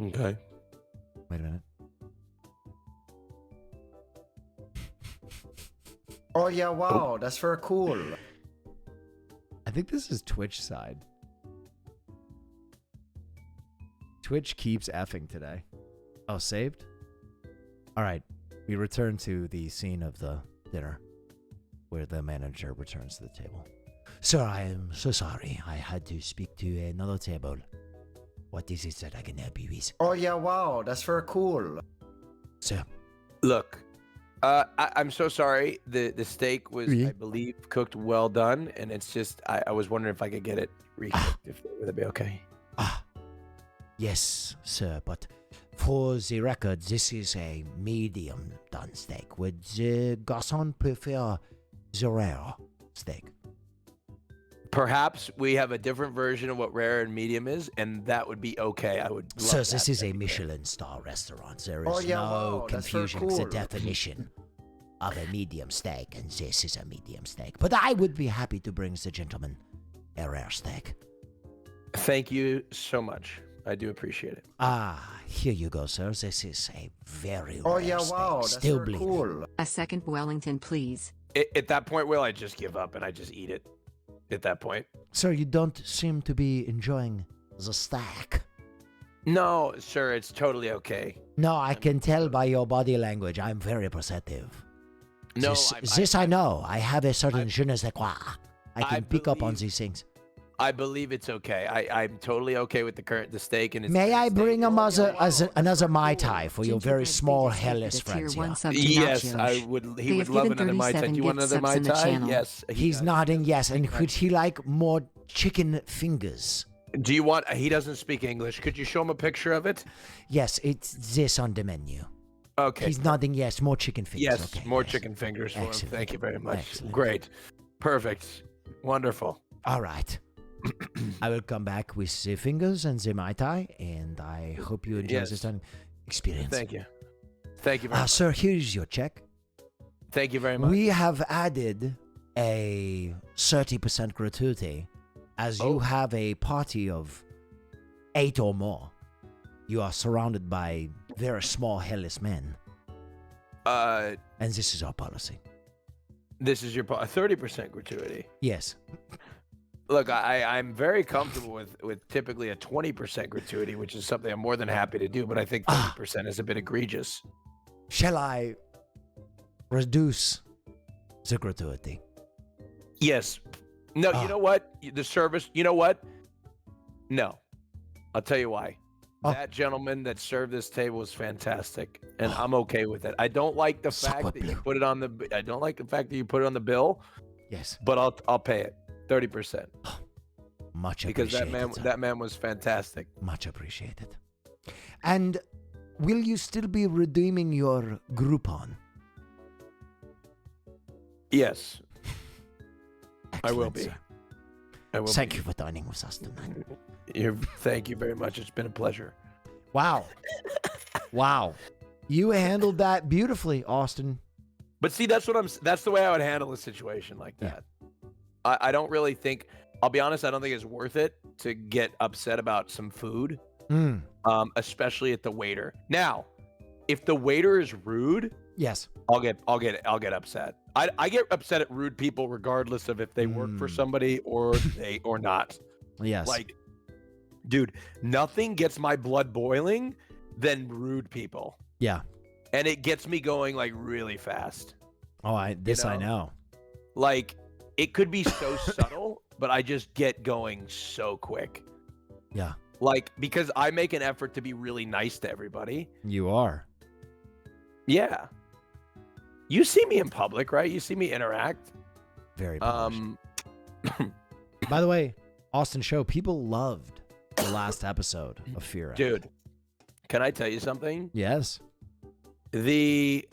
Okay. Wait a minute. Oh yeah, wow, that's very cool. I think this is Twitch side. Twitch keeps effing today. Oh, saved? All right. We return to the scene of the dinner where the manager returns to the table. Sir, I am so sorry. I had to speak to another table. What is it that I can help you with? Oh yeah, wow, that's very cool. Sir. Look, I'm so sorry. The steak was, Oui. I believe, cooked well done, and it's just I was wondering if I could get it recooked. Would that be okay? Yes, sir, but for the record, this is a medium done steak. Would the garçon prefer the rare steak? Perhaps we have a different version of what rare and medium is, and that would be okay. I would love Sir, that. this is a That'd be great. Michelin star restaurant. There Oh, is yeah, no wow, that's very confusion. It's the cool. definition of a medium steak, and this is a medium steak. But I would be happy to bring the gentleman a rare steak. Thank you so much. I do appreciate it. Here you go, sir. This is a very Oh rare yeah, steak. wow, that's Still very bleeding. cool. A second Wellington, please. At that point, Will, I just give up and I just eat it. At that point. Sir, you don't seem to be enjoying the steak. No, sir, it's totally okay. No, I can tell by your body language. I'm very perceptive. No, this I know. I have a certain je ne sais quoi. I can I pick up on believe- these things. I believe it's okay. I'm totally okay with the steak and it's. May I bring Oh, another Mai Tai for your very Gingerbread small figures hairless with a tier friends one here? sub to Yes, nachos. I would. They He would have love given another Mai Tai. 37 Do you want gift another Mai subs in the Tai? channel. Yes. He's does. nodding yes, and could he like more chicken fingers? Do you want? He doesn't speak English. Could you show him a picture of it? Yes, it's this on the menu. Okay. He's nodding yes, more chicken fingers. Yes, okay, more yes. chicken fingers for him. Excellent. Thank you very much. Excellent. Great. Perfect. Wonderful. All right. I will come back with the fingers and the Mai Tai, and I hope you enjoy Yes. this time experience. Thank you. Thank you very much. Sir, here's your check. Thank you very much. We have added a 30% gratuity as you Oh. have a party of 8 or more. You are surrounded by very small, hairless men, and this is our policy. This is your 30% gratuity. Yes. Look, I'm very comfortable with typically a 20% gratuity, which is something I'm more than happy to do, but I think 30% is a bit egregious. Shall I reduce the gratuity? Yes. No, you know what? The service, you know what? No. I'll tell you why. Oh. That gentleman that served this table was fantastic, and I'm okay with it. I don't like the fact that you Sacre put it on the I don't like the fact that you put it on the bill, Yes. but I'll pay it. 30%. Much Because appreciated. sir. that man was fantastic. Much appreciated. And will you still be redeeming your Groupon? Yes, I will Excellent, be. sir. I will Thank be. you for dining with us tonight. Thank you very much. It's been a pleasure. Wow. Wow. You handled that beautifully, Austin. But see, that's the way I would handle a situation like Yeah. that. I don't really think, I'll be honest, I don't think it's worth it to get upset about some food, Mm. Especially at the waiter. Now, if the waiter is rude, Yes. I'll get upset. I get upset at rude people regardless of if they work for Mm. somebody or not. Yes. Like, dude, nothing gets my blood boiling than rude people. Yeah. And it gets me going like really fast. Oh, I know? know. Like, it could be so subtle, but I just get going so quick. Yeah. Like, because I make an effort to be really nice to everybody. You are. Yeah. You see me in public, right? You see me interact. Very polished. Um, By the way, Austin Show, people loved the last episode of Fear. dude, can I tell you something? Yes. The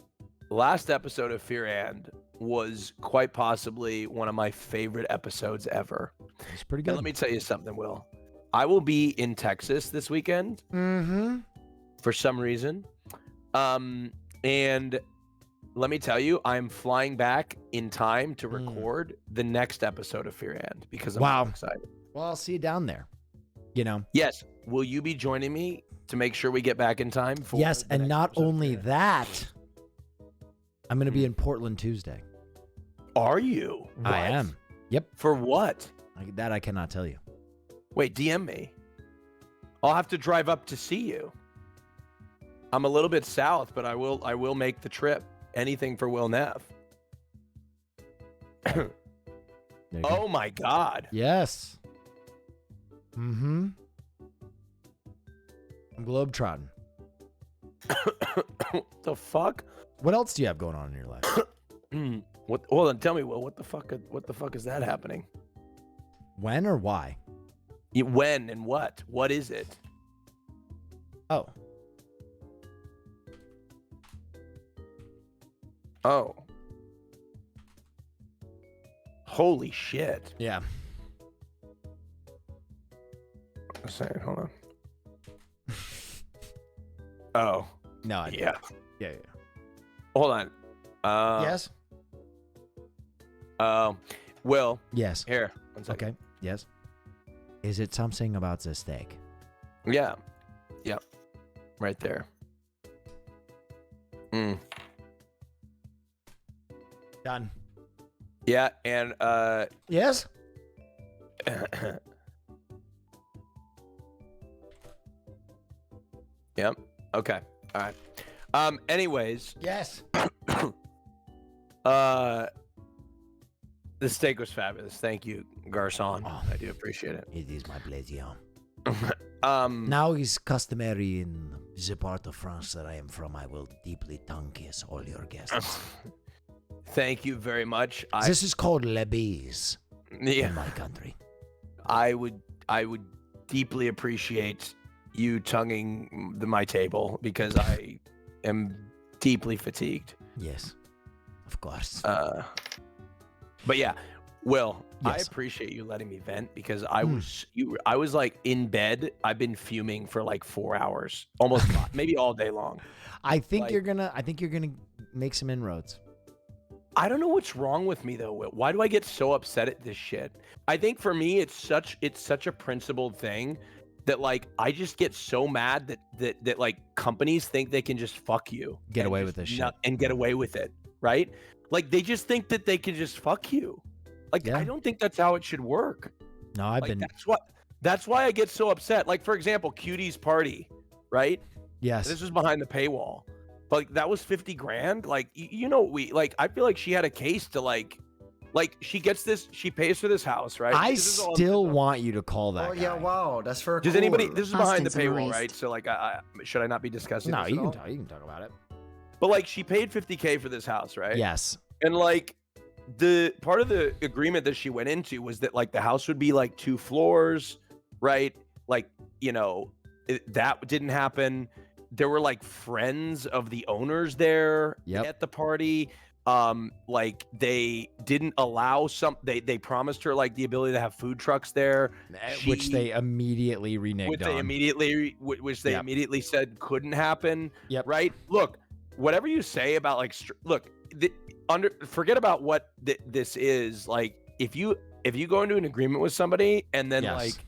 last episode of Fear and was quite possibly one of my favorite episodes ever. It's pretty And good. let me tell you something, Will. I will be in Texas this weekend Mm-hmm. for some reason. And let me tell you, I'm flying back in time to record the next episode of Fear and because I'm so Wow. excited. Well, I'll see you down there. You know. Yes. Will you be joining me to make sure we get back in time for Yes, the and next not episode. only that, I'm going to be in Portland Tuesday. Are you? I What? am. Yep. For what? That I cannot tell you. Wait, DM me. I'll have to drive up to see you. I'm a little bit south, but I will make the trip. Anything for Will Neff. There you go. Oh my God. Yes. Mm-hmm. I'm globetrotting. The fuck? What else do you have going on in your life? What? Hold on. Tell me, Will. What the fuck is that happening? When or why? When and what? What is it? Oh. Oh. Holy shit. Yeah. A second, hold on. Oh. No. Yeah. Yeah. Hold on. Yes. Will. Yes. Here. One second. Okay. Yes. Is it something about the steak? Yeah. Yep. Right there. Done. Yeah, and Yes. yep. Okay. All right. Anyways, Yes. the steak was fabulous. Thank you, Garcon. Oh. I do appreciate it. It is my pleasure. Um, Now is customary in the part of France that I am from. I will deeply tongue kiss all your guests. thank you very much. This is called le bise Yeah, in my country. I would deeply appreciate you tonguing my table because I am deeply fatigued. Yes, of course. But yeah, Will, I Yes. appreciate you letting me vent because I was like in bed. I've been fuming for like 4 hours, almost maybe all day long. I think like- you're gonna make some inroads. I don't know what's wrong with me though, Will. Why do I get so upset at this shit? I think for me it's such a principled thing that like I just get so mad that like companies think they can just fuck you. Get and away just with this shit. and get away with it, right? Like they just think that they can just fuck you. Like Yeah. I don't think that's how it should work. No, I've Like, been. that's why I get so upset. Like for example, Cutie's party, right? Yes. This was behind the paywall, but like, that was 50 grand. Like you know, I feel like she had a case to like she gets this, she pays for this house, right? I This is all I'm still saying. want you to call that Oh guy. yeah, wow, that's very Does cool. anybody? This is behind the Hostage paywall, erased. right? So like, I should I not be discussing? No, this you at can all? talk. You can talk about it. But like, she paid 50K for this house, right? Yes. And like, the part of the agreement that she went into was that like the house would be like 2 floors, right? Like, you know, that didn't happen. There were like friends of the owners there Yep. at the party. Like they didn't allow they promised her like the ability to have food trucks there, Which She- they immediately reneged which on. they Yep. immediately said couldn't happen. Yep. Right? Look, whatever you say about like look, forget about what this is. Like if you go into an agreement with somebody and then Yes. like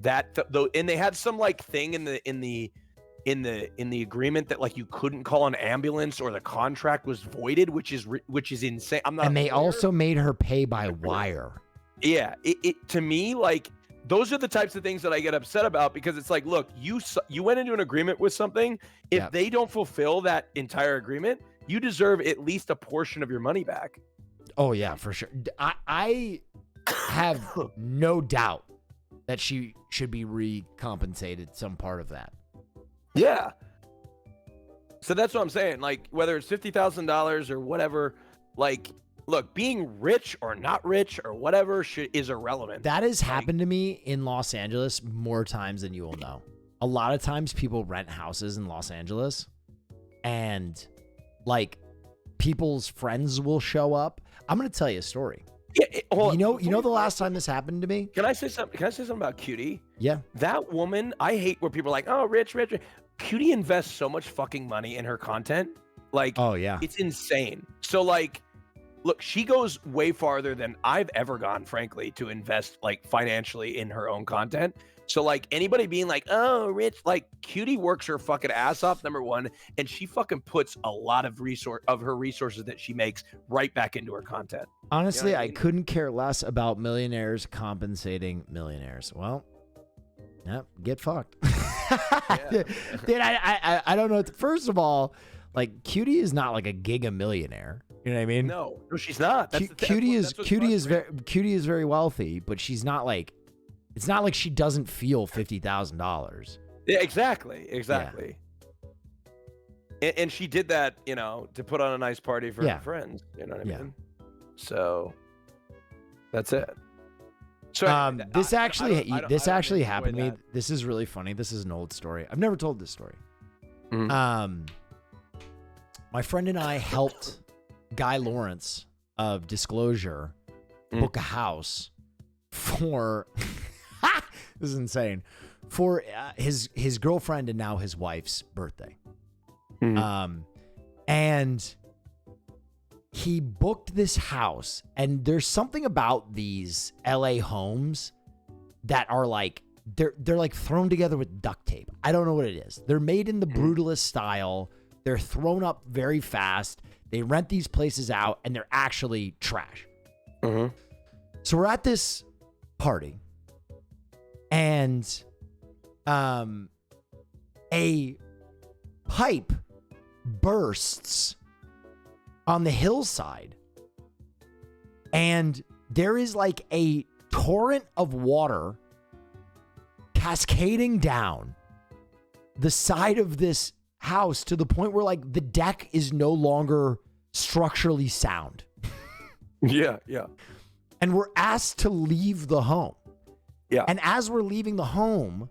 that though, and they had some like thing in the agreement that like you couldn't call an ambulance or the contract was voided, which is insane. I'm not. And a they lawyer. also made her pay by wire. Yeah, it to me, like those are the types of things that I get upset about because it's like, look, you went into an agreement with something. If Yep. they don't fulfill that entire agreement, you deserve at least a portion of your money back. Oh yeah, for sure. I have no doubt that she should be recompensated some part of that. Yeah. So that's what I'm saying. Like whether it's $50,000 or whatever, like look, being rich or not rich or whatever is irrelevant. That has happened to me in Los Angeles more times than you will know. A lot of times people rent houses in Los Angeles and like people's friends will show up. I'm going to tell you a story. Yeah, hold on. You know the last time this happened to me? Can I say something about Cutie? Yeah. That woman, I hate where people are like, oh, rich. Cutie invests so much fucking money in her content. Like, Oh yeah. it's insane. So like, look, she goes way farther than I've ever gone, frankly, to invest like financially in her own content. So like anybody being like, oh, Rich, like Cutie works her fucking ass off, number one, and she fucking puts a lot of her resources that she makes right back into her content. Honestly, You know what I I mean? couldn't care less about millionaires compensating millionaires. Well, yeah, get fucked. Yeah. Dude, I don't know. First of all, like Cutie is not like a giga millionaire. You know what I mean? No, she's not. Cutie is very wealthy, but she's not like. It's not like she doesn't feel $50,000. Yeah, exactly. And she did that, you know, to put on a nice party for her friends. You know what I mean? So that's it. So this actually happened to me. that. This is really funny. This is an old story. I've never told this story. Mhm. My friend and I helped Guy Lawrence of Disclosure book a house for this is insane, for his girlfriend and now his wife's birthday. And he booked this house, and there's something about these LA homes that are like they're like thrown together with duct tape. I don't know what it is. They're made in the brutalist style. They're thrown up very fast. They rent these places out, and they're actually trash. So we're at this party, and a pipe bursts on the hillside, and there is like a torrent of water cascading down the side of this house to the point where like the deck is no longer structurally sound. Yeah. And we're asked to leave the home. Yeah. And as we're leaving the home,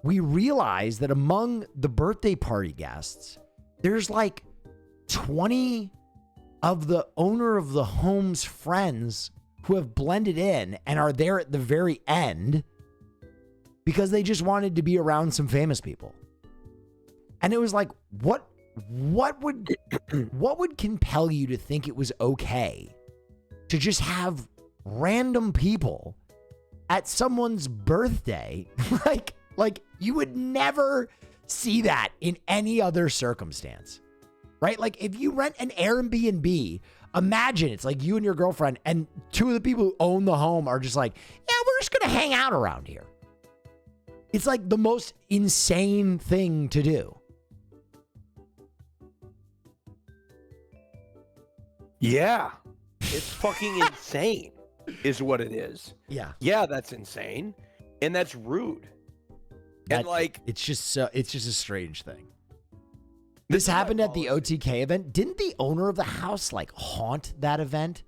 we realize that among the birthday party guests, there's like 20 of the owner of the home's friends who have blended in and are there at the very end because they just wanted to be around some famous people. And it was like, what would compel you to think it was okay to just have random people at someone's birthday? like you would never see that in any other circumstance, right? Like if you rent an Airbnb, imagine it's like you and your girlfriend and two of the people who own the home are just like, yeah, we're just going to hang out around here. It's like the most insane thing to do. Yeah. It's fucking insane is what it is. Yeah. Yeah, that's insane. And that's rude. And like it's just a strange thing. This happened at the OTK event. Didn't the owner of the house like haunt that event?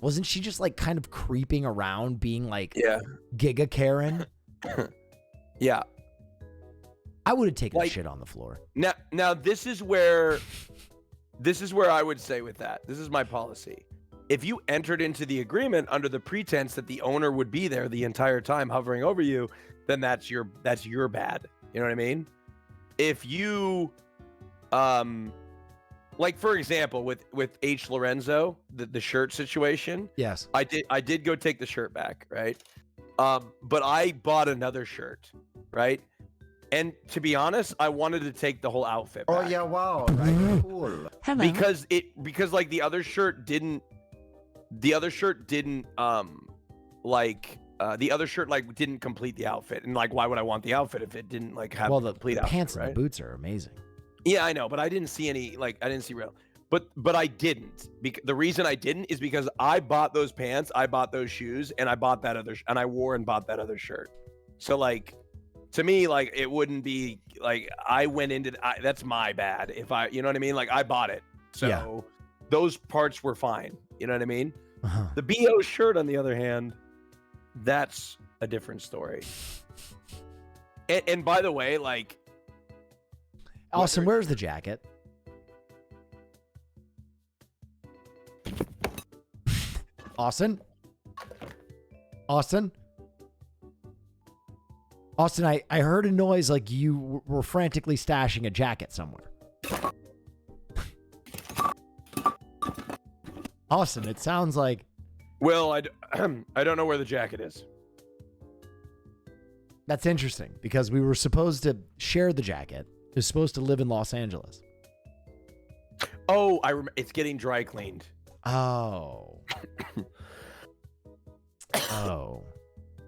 Wasn't she just like kind of creeping around being like Giga Karen? Yeah. I would have taken like, shit on the floor. Now this is where I would say with that. This is my policy. If you entered into the agreement under the pretense that the owner would be there the entire time hovering over you, then that's your bad. You know what I mean? If you like for example with H. Lorenzo, the shirt situation. Yes. I did go take the shirt back, right? But I bought another shirt, right? And to be honest, I wanted to take the whole outfit back. Oh yeah, wow, right, cool. Hello. Because like the other shirt didn't didn't complete the outfit, and like why would I want the outfit if it didn't like have the complete pants outfit, and right? the boots are amazing. Yeah, I know, but I didn't see any I didn't see real. But I didn't. The reason I didn't is because I bought those pants, I bought those shoes, and I bought that other and I wore and bought that other shirt. So like to me, like it wouldn't be like I went into that's my bad if I, you know what I mean? Like I bought it. So those parts were fine. You know what I mean? Uh-huh. The BO shirt, on the other hand, that's a different story. And by the way, like, Austin, where's the jacket? Austin, I heard a noise like you were frantically stashing a jacket somewhere. Austin, it sounds like... Will, I don't know where the jacket is. That's interesting because we were supposed to share the jacket. It was supposed to live in Los Angeles. Oh, I remember. It's getting dry cleaned. Oh. Oh.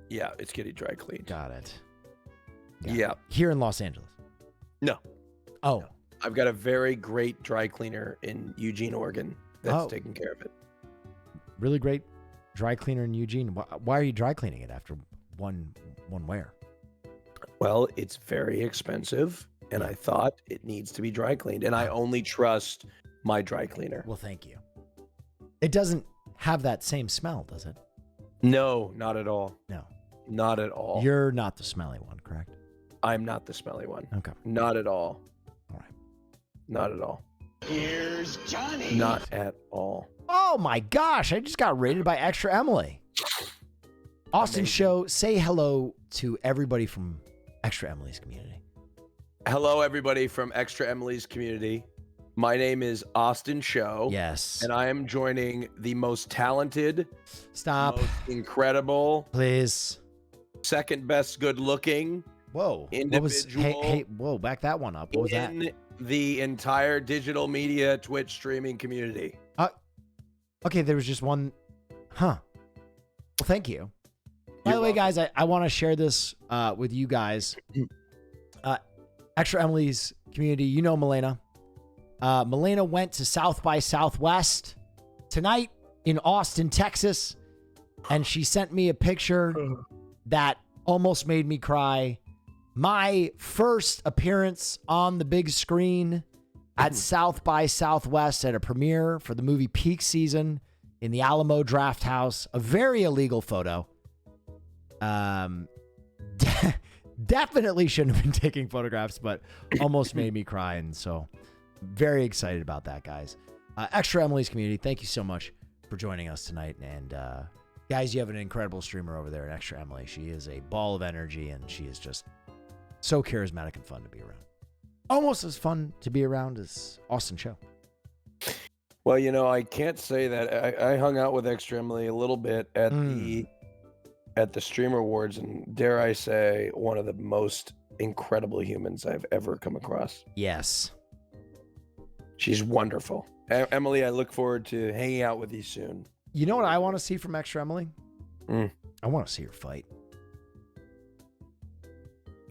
Yeah, it's getting dry cleaned. Got it. Yeah. Here in Los Angeles. No. Oh. I've got a very great dry cleaner in Eugene, Oregon that's Oh. taking care of it. Really great dry cleaner in Eugene. Why are you dry cleaning it after one wear? Well, it's very expensive, and I thought it needs to be dry cleaned, and I only trust my dry cleaner. Well, thank you. It doesn't have that same smell, does it? No, not at all. No. Not at all. You're not the smelly one, correct? I'm not the smelly one. Okay. Not at all. All right. Not at all. Here's Johnny. Not at all. Oh my gosh, I just got rated by Extra Emily. Austin Amazing. Show, say hello to everybody from Extra Emily's community. Hello, everybody from Extra Emily's community. My name is Austin Show. Yes. And I am joining the most talented, Stop. most incredible, Please. second best good looking Whoa. individual Hey, whoa, back that one up. What was that? in the entire digital media Twitch streaming community. Okay, there was just one. Huh. Well, thank you. By the way, guys, I want to share this with you guys. Extra Emily's community, you know Milena. Milena went to South by Southwest tonight in Austin, Texas, and she sent me a picture that almost made me cry. My first appearance on the big screen at South by Southwest at a premiere for the movie Peak Season in the Alamo Draft House. A very illegal photo. Definitely shouldn't have been taking photographs, but almost made me cry. And so very excited about that, guys. Extra Emily's community, thank you so much for joining us tonight. And guys, you have an incredible streamer over there at Extra Emily. She is a ball of energy, and she is just so charismatic and fun to be around. Almost as fun to be around as Austin Show. Well, you know, I can't say that. I hung out with Extra Emily a little bit at the Streamer Awards, and dare I say, one of the most incredible humans I've ever come across. Yes. She's wonderful. Emily, I look forward to hanging out with you soon. You know what I want to see from Extra Emily? I want to see her fight.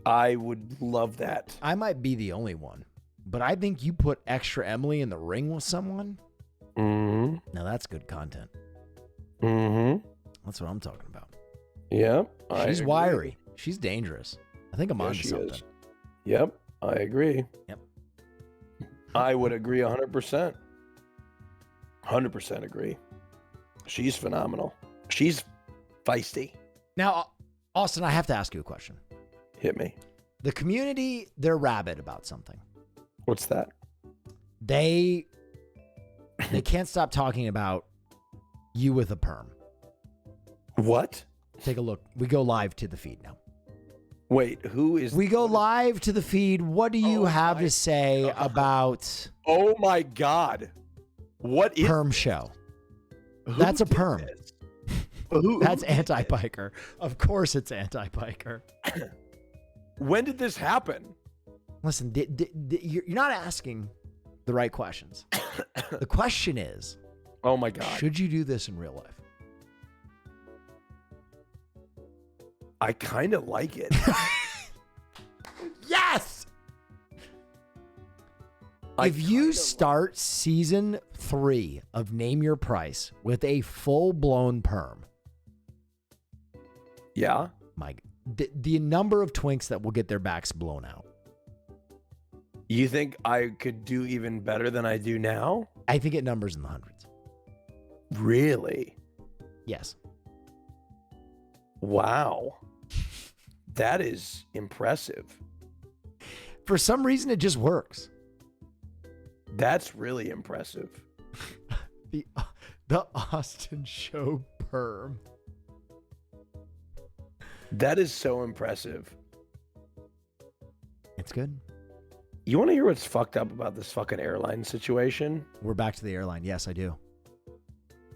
I would love that. I might be the only one, but I think you put Extra Emily in the ring with someone. Mm-hmm. Now that's good content. Mm-hmm. That's what I'm talking about. Yep. She's wiry. She's dangerous. I think I'm onto something. Is. Yep. I agree. Yep. I would agree 100%. 100% agree. She's phenomenal. She's feisty. Now, Austin, I have to ask you a question. Hit me. The community, they're rabid about something. What's that? They can't stop talking about you with a perm. What? Take a look. We go live to the feed now. Wait, who is... We go live to the feed. What do you have to say about... Oh my God. What is... Perm show. Who That's a did perm. this? Who That's did this? anti-biker. Of course it's anti-biker. When did this happen? Listen, you're not asking the right questions. The question is, Oh my God. should you do this in real life? I kind of like it. Yes! I If you kinda start season 3 of Name Your Price with a full-blown perm, Yeah. the number of twinks that will get their backs blown out. You think I could do even better than I do now? I think it numbers in the hundreds. Really? Yes. Wow. That is impressive. For some reason, it just works. That's really impressive. The Austin Show perm. That is so impressive. It's good. You want to hear what's fucked up about this fucking airline situation? We're back to the airline. Yes, I do.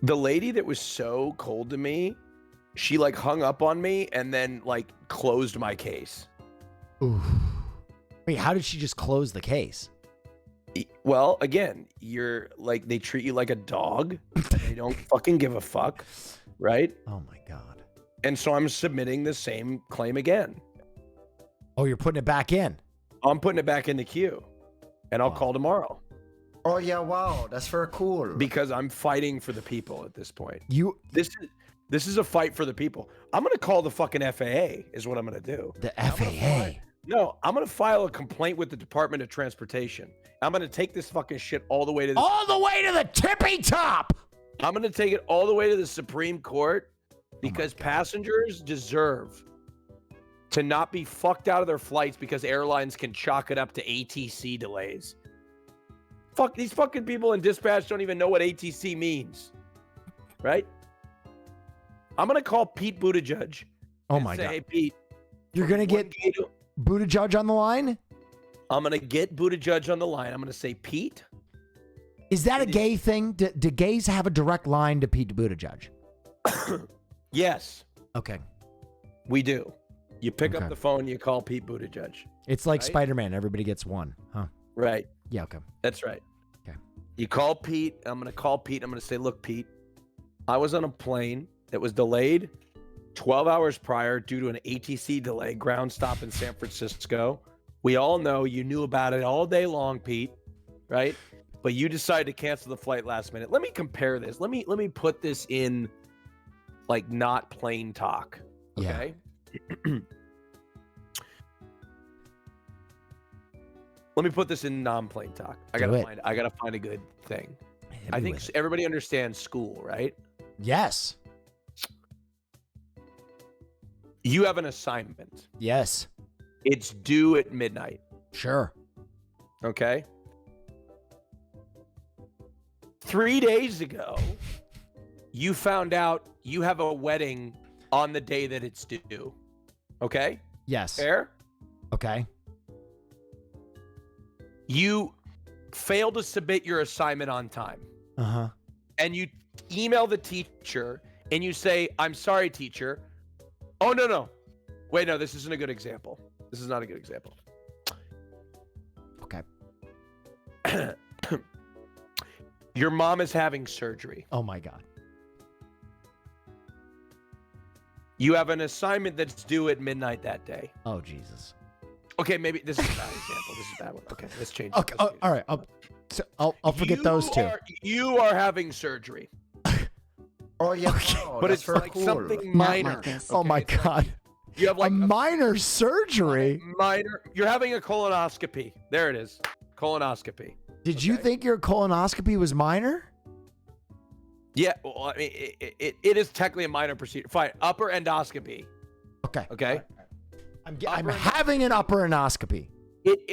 The lady that was so cold to me she like hung up on me and then like closed my case. Ooh. Wait, how did she just close the case? Well, again, you're like, they treat you like a dog. They don't fucking give a fuck, right? Oh my God. And so I'm submitting the same claim again. Oh, you're putting it back in. I'm putting it back in the queue, and I'll call tomorrow. Oh yeah, wow, that's very cool. Because I'm fighting for the people at this point. This is a fight for the people. I'm gonna call the fucking FAA. Is what I'm gonna do. The FAA. No, I'm gonna file a complaint with the Department of Transportation. I'm gonna take this fucking shit all the way to the tippy top. I'm gonna take it all the way to the Supreme Court because passengers deserve to not be fucked out of their flights because airlines can chalk it up to ATC delays. Fuck, these fucking people in dispatch don't even know what ATC means, right? I'm gonna call Pete Buttigieg. Oh my God. Hey Pete, You're gonna get Buttigieg on the line? I'm gonna get Buttigieg on the line. I'm gonna say, Pete. Is that a gay thing? Do gays have a direct line to Pete Buttigieg? Yes. Okay. We do. You pick Okay. up the phone, you call Pete Buttigieg. It's like Right? Spider-Man. Everybody gets one, huh? Right. Yeah, okay. That's right. Okay. You call Pete. I'm going to call Pete. I'm going to say, look, Pete, I was on a plane that was delayed 12 hours prior due to an ATC delay, ground stop in San Francisco. We all know you knew about it all day long, Pete, right? But you decided to cancel the flight last minute. Let me compare this. Let me put this in like not plain talk. Okay. Yeah. Let me put this in non-plain talk. I gotta find a good thing. I think everybody understands school, right? Yes. You have an assignment. Yes. It's due at midnight. Sure. Okay. 3 days ago, you found out you have a wedding on the day that it's due. Okay? Yes. Fair? Okay. You fail to submit your assignment on time. Uh-huh. And you email the teacher and you say, I'm sorry, teacher. Oh, no. Wait, no, this isn't a good example. This is not a good example. Okay. Your mom is having surgery. Oh my God. You have an assignment that's due at midnight that day. Oh, Jesus. Okay, maybe this is a bad example. This is a bad one. Okay, let's change it. Okay. All right. I'll forget those two. You are having surgery. Oh yeah, wow, But that's it's very like cool. something Not minor. like this. Oh my It's like God. you have like a minor surgery. minor. You're having a colonoscopy. There it is. Colonoscopy. Did you think your colonoscopy was minor? Yeah, well, I mean, it is technically a minor procedure. Fine, upper endoscopy. Okay. Okay. I'm having an upper endoscopy.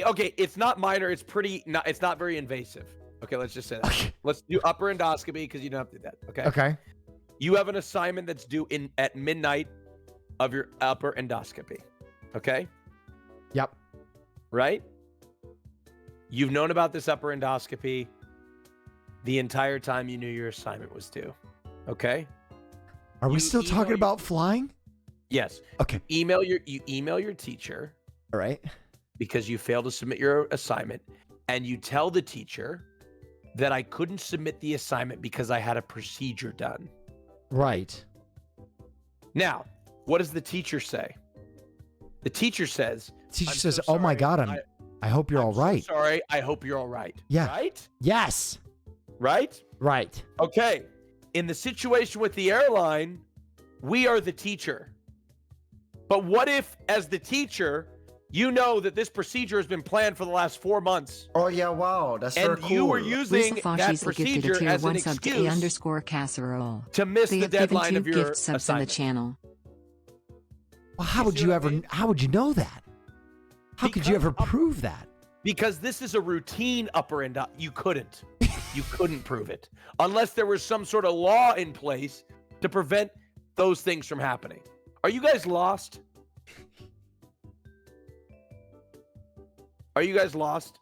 Okay, it's not minor. It's pretty. It's not very invasive. Okay, let's just say that. Okay. Let's do upper endoscopy because you don't have to do that. Okay. Okay. You have an assignment that's due at midnight of your upper endoscopy. Okay. Yep. Right. You've known about this upper endoscopy the entire time you knew your assignment was due. Okay. Are we You still email talking your- about flying? Yes. Okay. You email your teacher All right. because you failed to submit your assignment, and you tell the teacher that I couldn't submit the assignment because I had a procedure done. Right. Now, what does the teacher say? The teacher says, Teacher "I'm says, so "Oh my sorry. God, I hope you're all so right." sorry. I hope you're all right. Yeah. Right? Yes. Right? Right. Okay. In the situation with the airline, we are the teacher. But what if, as the teacher, you know that this procedure has been planned for the last 4 months, Oh yeah, wow, that's very and cool. you were Lisa using that Fasci's gifted a procedure tier as an 1 sub to excuse A_casserole. to miss They the have given deadline 2 of your gift subs on the assignment? channel. Well, how You would see you what I ever? mean? How would you know that? How could you Because ever prove that? Because this is a routine upper end. You couldn't prove it unless there was some sort of law in place to prevent those things from happening. Are you guys lost? Are you guys lost?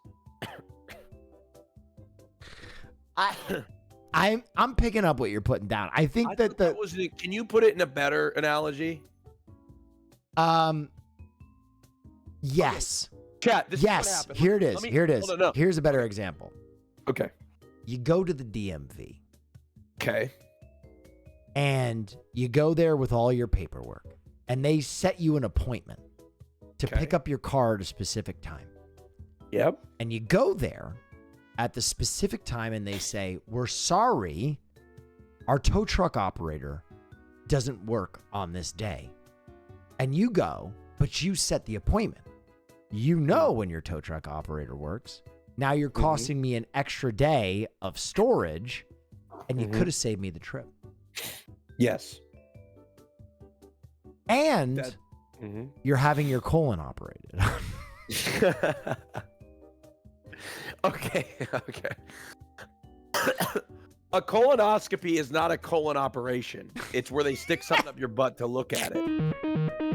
I'm picking up what you're putting down. I think that can you put it in a better analogy? Yes. Chat, this is what Yes. happened. Here it is. Here it is. Hold on, no. Here's a better example. Okay. You go to the DMV Okay. and you go there with all your paperwork and they set you an appointment to Okay. pick up your car at a specific time. Yep. And you go there at the specific time and they say, "We're sorry, our tow truck operator doesn't work on this day." And you go, but you set the appointment. You know when your tow truck operator works. Now you're costing me an extra day of storage, and you could have saved me the trip. Yes. And you're having your colon operated. Okay. A colonoscopy is not a colon operation. It's where they stick something up your butt to look at it.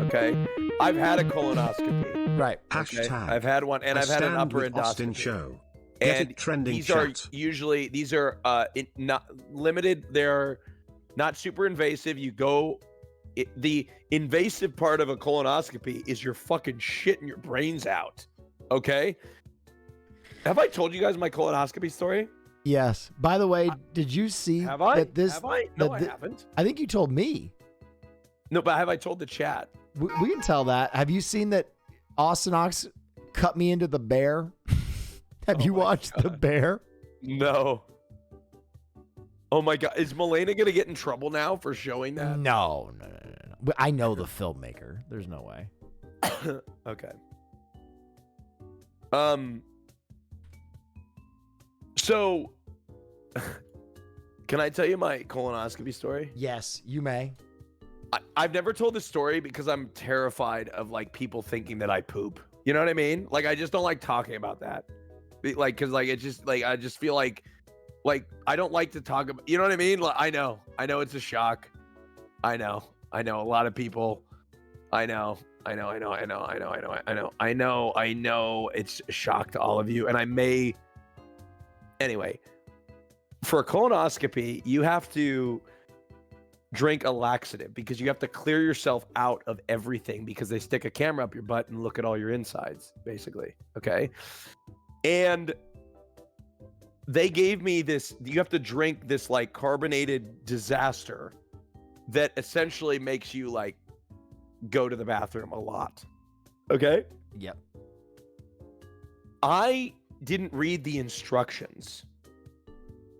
Okay. I've had a colonoscopy. Right. Okay? I've had one, and I've had an upper endoscopy. Show. Get And it trending these chat. are not limited. They're not super invasive. You go. The invasive part of a colonoscopy is you're fucking shitting your brains out. Okay. Have I told you guys my colonoscopy story? Yes. By the way, did you see Have I? that this? Have I? No, that I thi- haven't. I think you told me. No, but have I told the chat? We can tell that. Have you seen that Austin Ox cut me into the bear? Have you watched The Bear? No. Oh my god, is Milena gonna get in trouble now for showing that? No. But I know the filmmaker. There's no way. Okay. So, can I tell you my colonoscopy story? Yes, you may. I've never told this story because I'm terrified of like people thinking that I poop. You know what I mean? Like I just don't like talking about that. Like, cause like it's just like I just feel like I don't like to talk about. You know what I mean? Like, I know it's a shock. I know a lot of people. I know. It's a shock to all of you, and I may. Anyway, for a colonoscopy, you have to drink a laxative because you have to clear yourself out of everything because they stick a camera up your butt and look at all your insides, basically. Okay. And they gave me this, you have to drink this like carbonated disaster that essentially makes you like go to the bathroom a lot. Okay. Yep. I didn't read the instructions.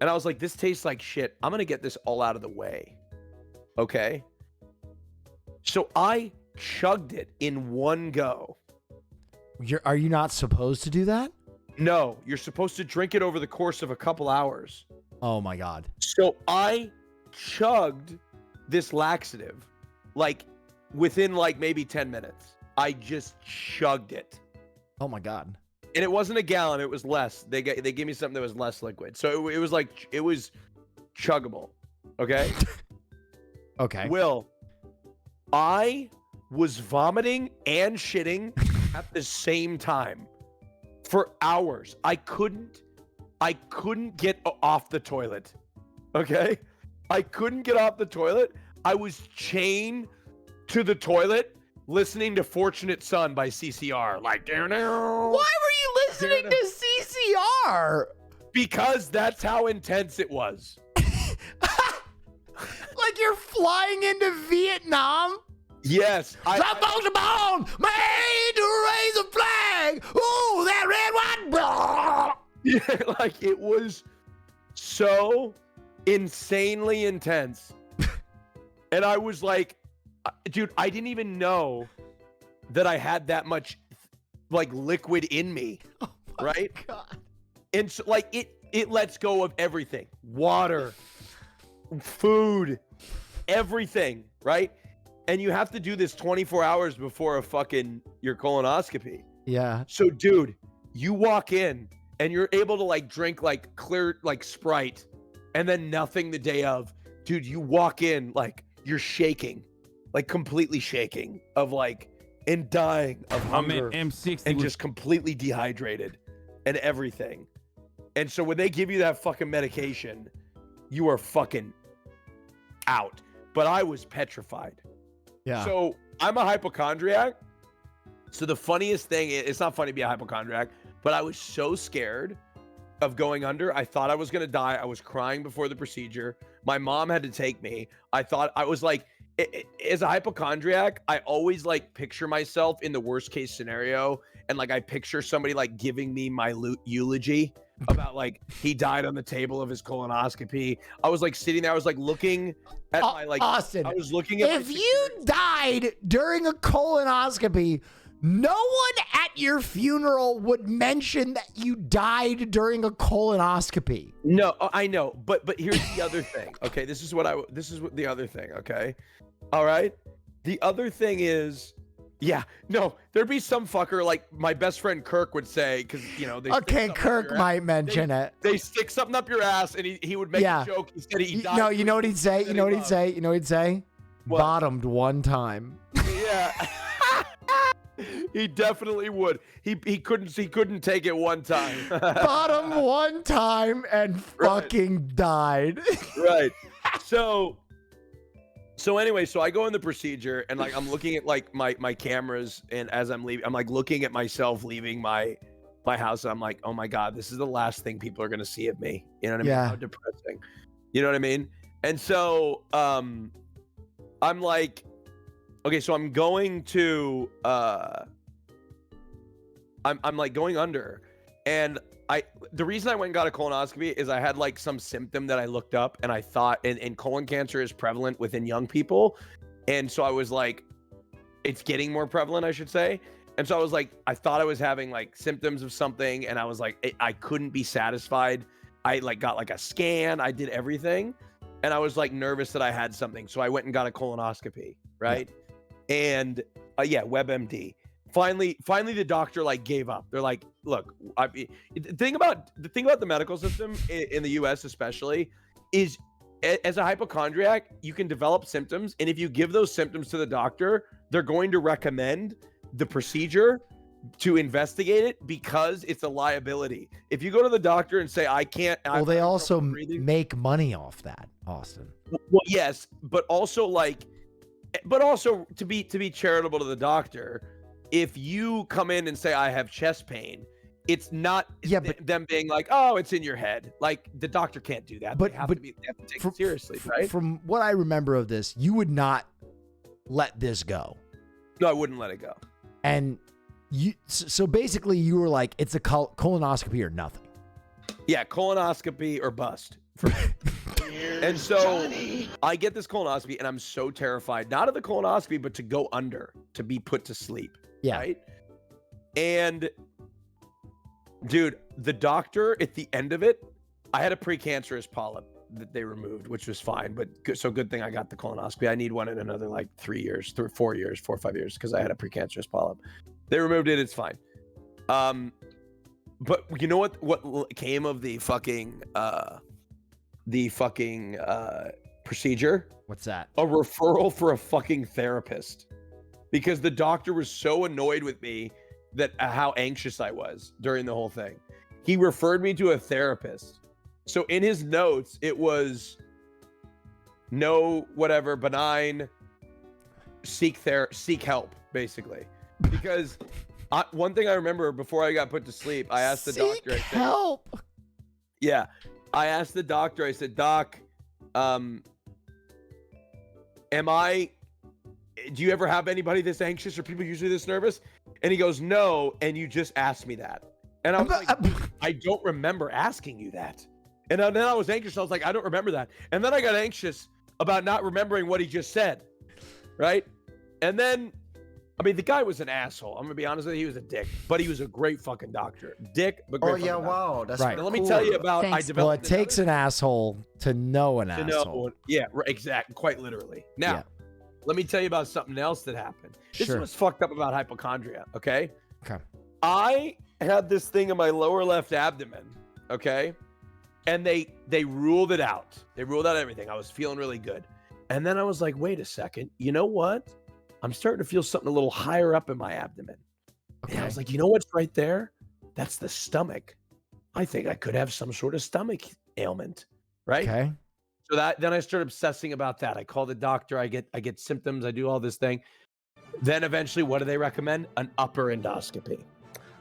And I was like, this tastes like shit. I'm going to get this all out of the way. Okay. So I chugged it in one go. Are you not supposed to do that? No, you're supposed to drink it over the course of a couple hours. Oh my God. So I chugged this laxative like within like maybe 10 minutes. I just chugged it. Oh my God. And it wasn't a gallon, it was less. They gave me something that was less liquid. So it was like, it was chuggable. Okay? Okay. Will, I was vomiting and shitting at the same time for hours. I couldn't get off the toilet. Okay? I couldn't get off the toilet. I was chained to the toilet listening to Fortunate Son by CCR. Like, Why were you listening to CCR? Because that's how intense it was. Like you're flying into Vietnam? Yes. Some folks are born made to raise a flag. Ooh, that red, white, Yeah, like it was so insanely intense. And I was like, dude, I didn't even know that I had that much like liquid in me. Oh right? God. And so like it lets go of everything. Water, food, everything, right? And you have to do this 24 hours before your colonoscopy. Yeah. So dude, you walk in and you're able to like drink like clear like Sprite and then nothing the day of. Dude, you walk in like you're shaking, like completely shaking of like and dying of hunger M60 and just completely dehydrated and everything. And so when they give you that fucking medication, you are fucking out. But I was petrified. Yeah. So I'm a hypochondriac. So the funniest thing, it's not funny to be a hypochondriac, but I was so scared of going under. I thought I was going to die. I was crying before the procedure. My mom had to take me. I thought I was like, as a hypochondriac, I always like picture myself in the worst case scenario. And like, I picture somebody like giving me my eulogy about like, he died on the table of his colonoscopy. I was like sitting there. I was like looking at my like, Austin, I was looking at if you died during a colonoscopy, no one at your funeral would mention that you died during a colonoscopy. No, I know, but here's the other thing. Okay, this is what the other thing. Okay, all right. The other thing is, yeah, no, there'd be some fucker like my best friend Kirk would say, because you know. Okay, Kirk might mention it. They stick something up your ass, and he would make a joke. He said he died. No, you know what he'd say. You know what he'd say. You know what he'd say. What? Bottomed one time. Yeah. He definitely would. He couldn't take it one time. Bottom one time and fucking died. Right. So anyway, so I go in the procedure and like I'm looking at like my cameras, and as I'm leaving, I'm like looking at myself leaving my house. And I'm like, oh my God, this is the last thing people are gonna see of me. You know what I mean? Yeah. How depressing. You know what I mean? And so I'm like, okay, so I'm going to I'm like going under, and the reason I went and got a colonoscopy is I had like some symptom that I looked up, and I thought and colon cancer is prevalent within young people, and so I was like, it's getting more prevalent, I should say. And so I was like, I thought I was having like symptoms of something, and I was like, I couldn't be satisfied. I like got like a scan, I did everything, and I was like nervous that I had something, so I went and got a colonoscopy, right? Yeah. And WebMD. Finally, the doctor like gave up. They're like, look, the thing about the medical system in the U.S. especially is, as a hypochondriac, you can develop symptoms, and if you give those symptoms to the doctor, they're going to recommend the procedure to investigate it because it's a liability. If you go to the doctor and say, I can't, well, they also make money off that, Austin. Well, yes, but also to be charitable to the doctor, if you come in and say I have chest pain, it's not them being like, oh, it's in your head. Like the doctor can't do that. They have to take it seriously, right? From what I remember of this, you would not let this go. No, I wouldn't let it go. And so basically you were like, it's a colonoscopy or nothing. Yeah, colonoscopy or bust. And so I get this colonoscopy, and I'm so terrified, not of the colonoscopy, but to go under, to be put to sleep. Yeah. Right. And dude, the doctor at the end of it, I had a precancerous polyp that they removed, which was fine. But good thing I got the colonoscopy. I need one in another like 4 or 5 years, because I had a precancerous polyp. They removed it. It's fine. But you know what came of the fucking procedure? What's that? A referral for a fucking therapist, because the doctor was so annoyed with me that how anxious I was during the whole thing. He referred me to a therapist. So in his notes, it was no whatever, benign, seek help, basically. Because one thing I remember before I got put to sleep, I asked the doctor, I said, help. Yeah. I asked the doctor, I said, Doc, do you ever have anybody this anxious, or people usually this nervous? And he goes, no. And you just asked me that. And I was like, I don't remember asking you that. And then I was anxious. I was like, I don't remember that. And then I got anxious about not remembering what he just said. Right. And then, I mean, the guy was an asshole. I'm going to be honest with you. He was a dick, but he was a great fucking doctor. Dick, but great. Oh, yeah. Wow. That's right. Now, let me tell you about, Well, it takes an asshole to know an asshole. Yeah, right, exactly. Quite literally. Now, let me tell you about something else that happened. This is what's fucked up about hypochondria, okay? Okay. I had this thing in my lower left abdomen, okay? And they ruled it out. They ruled out everything. I was feeling really good. And then I was like, wait a second. You know what? I'm starting to feel something a little higher up in my abdomen. Okay. And I was like, you know what's right there? That's the stomach. I think I could have some sort of stomach ailment, right? Okay. So then I started obsessing about that. I call the doctor. I get symptoms. I do all this thing. Then eventually, what do they recommend? An upper endoscopy.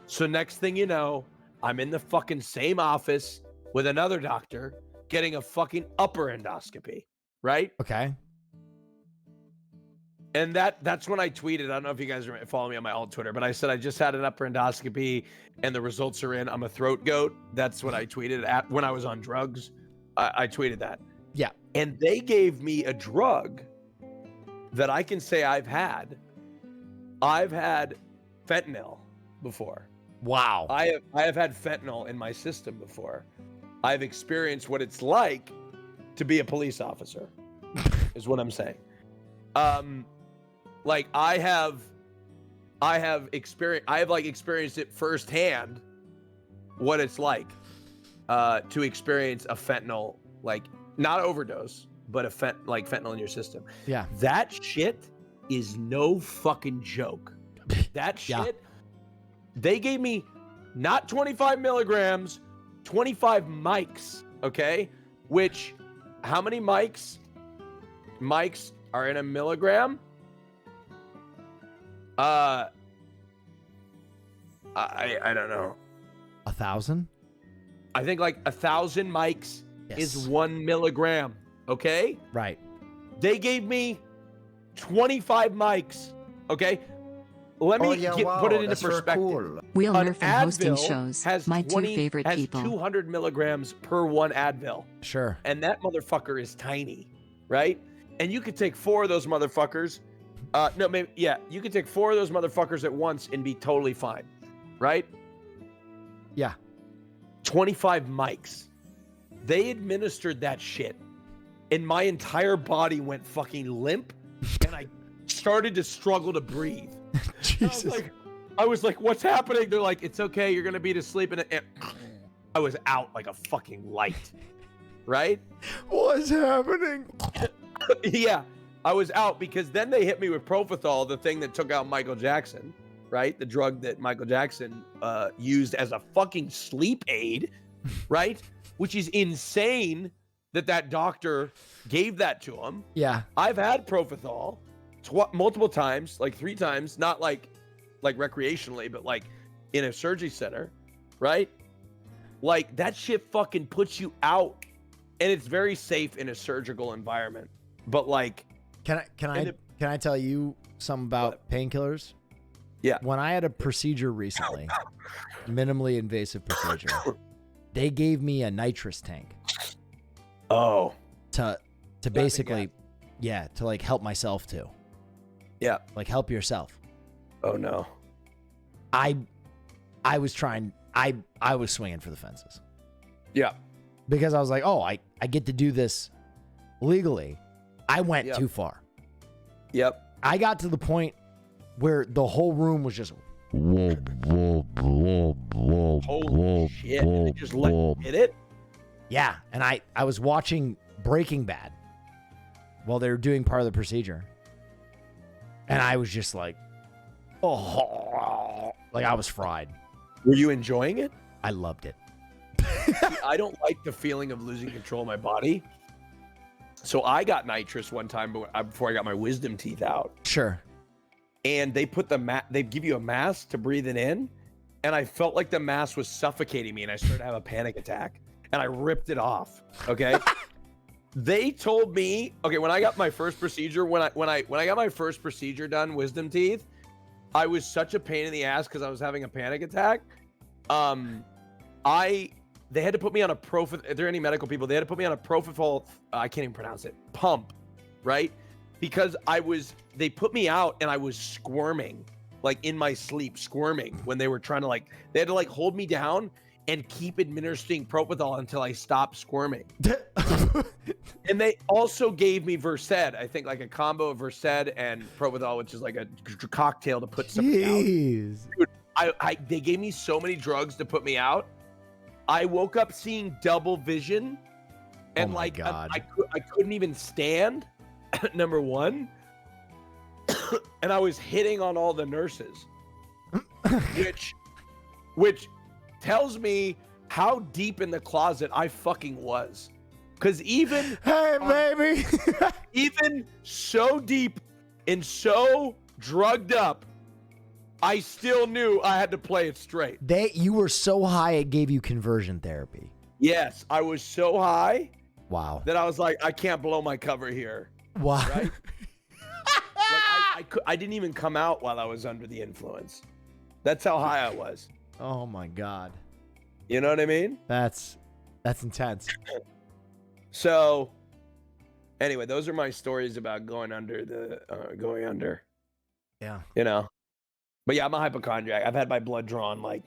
So next thing you know, I'm in the fucking same office with another doctor getting a fucking upper endoscopy, right? Okay. And that's when I tweeted. I don't know if you guys are following me on my alt Twitter, but I said I just had an upper endoscopy and the results are in. I'm a throat goat. That's what I tweeted at when I was on drugs. I tweeted that. Yeah. And they gave me a drug that I can say I've had. I've had fentanyl before. Wow. I have had fentanyl in my system before. I've experienced what it's like to be a police officer, is what I'm saying. Like I have experienced it firsthand, what it's like to experience a fentanyl, like not overdose, but like fentanyl in your system. Yeah. That shit is no fucking joke. That shit. Yeah. They gave me not 25 milligrams, 25 mics, okay? Which, how many mics? Mics are in a milligram? I don't know. 1,000? I think like 1,000 mics Yes. is 1 milligram, okay? Right. They gave me 25 mics, okay? Let me put it into perspective. Cool. Will An Neff from hosting Advil shows. has My two favorite has people. 200 milligrams per one Advil, Sure. and that motherfucker is tiny, right? And you could take 4 of those motherfuckers. No, maybe you could take 4 of those motherfuckers at once and be totally fine, right? Yeah. 25 mics. They administered that shit, and my entire body went fucking limp, and I started to struggle to breathe. Jesus. I was like, what's happening? They're like, it's okay, you're gonna be to sleep, and I was out like a fucking light, right? What's happening? Yeah, I was out because then they hit me with propofol, the thing that took out Michael Jackson, right? The drug that Michael Jackson used as a fucking sleep aid, right? Which is insane that doctor gave that to him. Yeah. I've had propofol multiple times, like 3 times, not like recreationally, but like in a surgery center, right? Like that shit fucking puts you out, and it's very safe in a surgical environment. But like, Can I tell you something about painkillers? Yeah. When I had a procedure recently, minimally invasive procedure, they gave me a nitrous tank oh, to basically, to like help myself too. Yeah. Like help yourself. Oh no. I was trying. I was swinging for the fences. Yeah. Because I was like, oh, I get to do this legally. I went too far. Yep. I got to the point where the whole room was just Holy shit. And they just let you hit it? yeah. And I was watching Breaking Bad while they were doing part of the procedure. And I was just like, oh, like I was fried. Were you enjoying it? I loved it. I don't like the feeling of losing control of my body. So I got nitrous one time before I got my wisdom teeth out. Sure. And they put they give you a mask to breathe it in. And I felt like the mask was suffocating me, and I started to have a panic attack. And I ripped it off. Okay. They told me, okay, when I got my first procedure, when I got my first procedure done, wisdom teeth, I was such a pain in the ass because I was having a panic attack. They had to put me on a if there are any medical people, they had to put me on a propofol, I can't even pronounce it, pump, right? Because they put me out and I was squirming, like in my sleep, squirming when they were trying to they had to hold me down and keep administering propofol until I stopped squirming. And they also gave me Versed, I think like a combo of Versed and propofol, which is like a cocktail to put somebody out. Dude, they gave me so many drugs to put me out. I woke up seeing double vision, and oh God. I couldn't even stand. Number one, and I was hitting on all the nurses, which tells me how deep in the closet I fucking was. Because even Hey, baby. even so deep and so drugged up, I still knew I had to play it straight. You were so high it gave you conversion therapy. Yes, I was so high Wow. that I was like, I can't blow my cover here. Wow. Right? I didn't even come out while I was under the influence. That's how high I was. Oh my God. You know what I mean? That's intense. So, anyway, those are my stories about going under. Yeah. You know, but yeah, I'm a hypochondriac. I've had my blood drawn like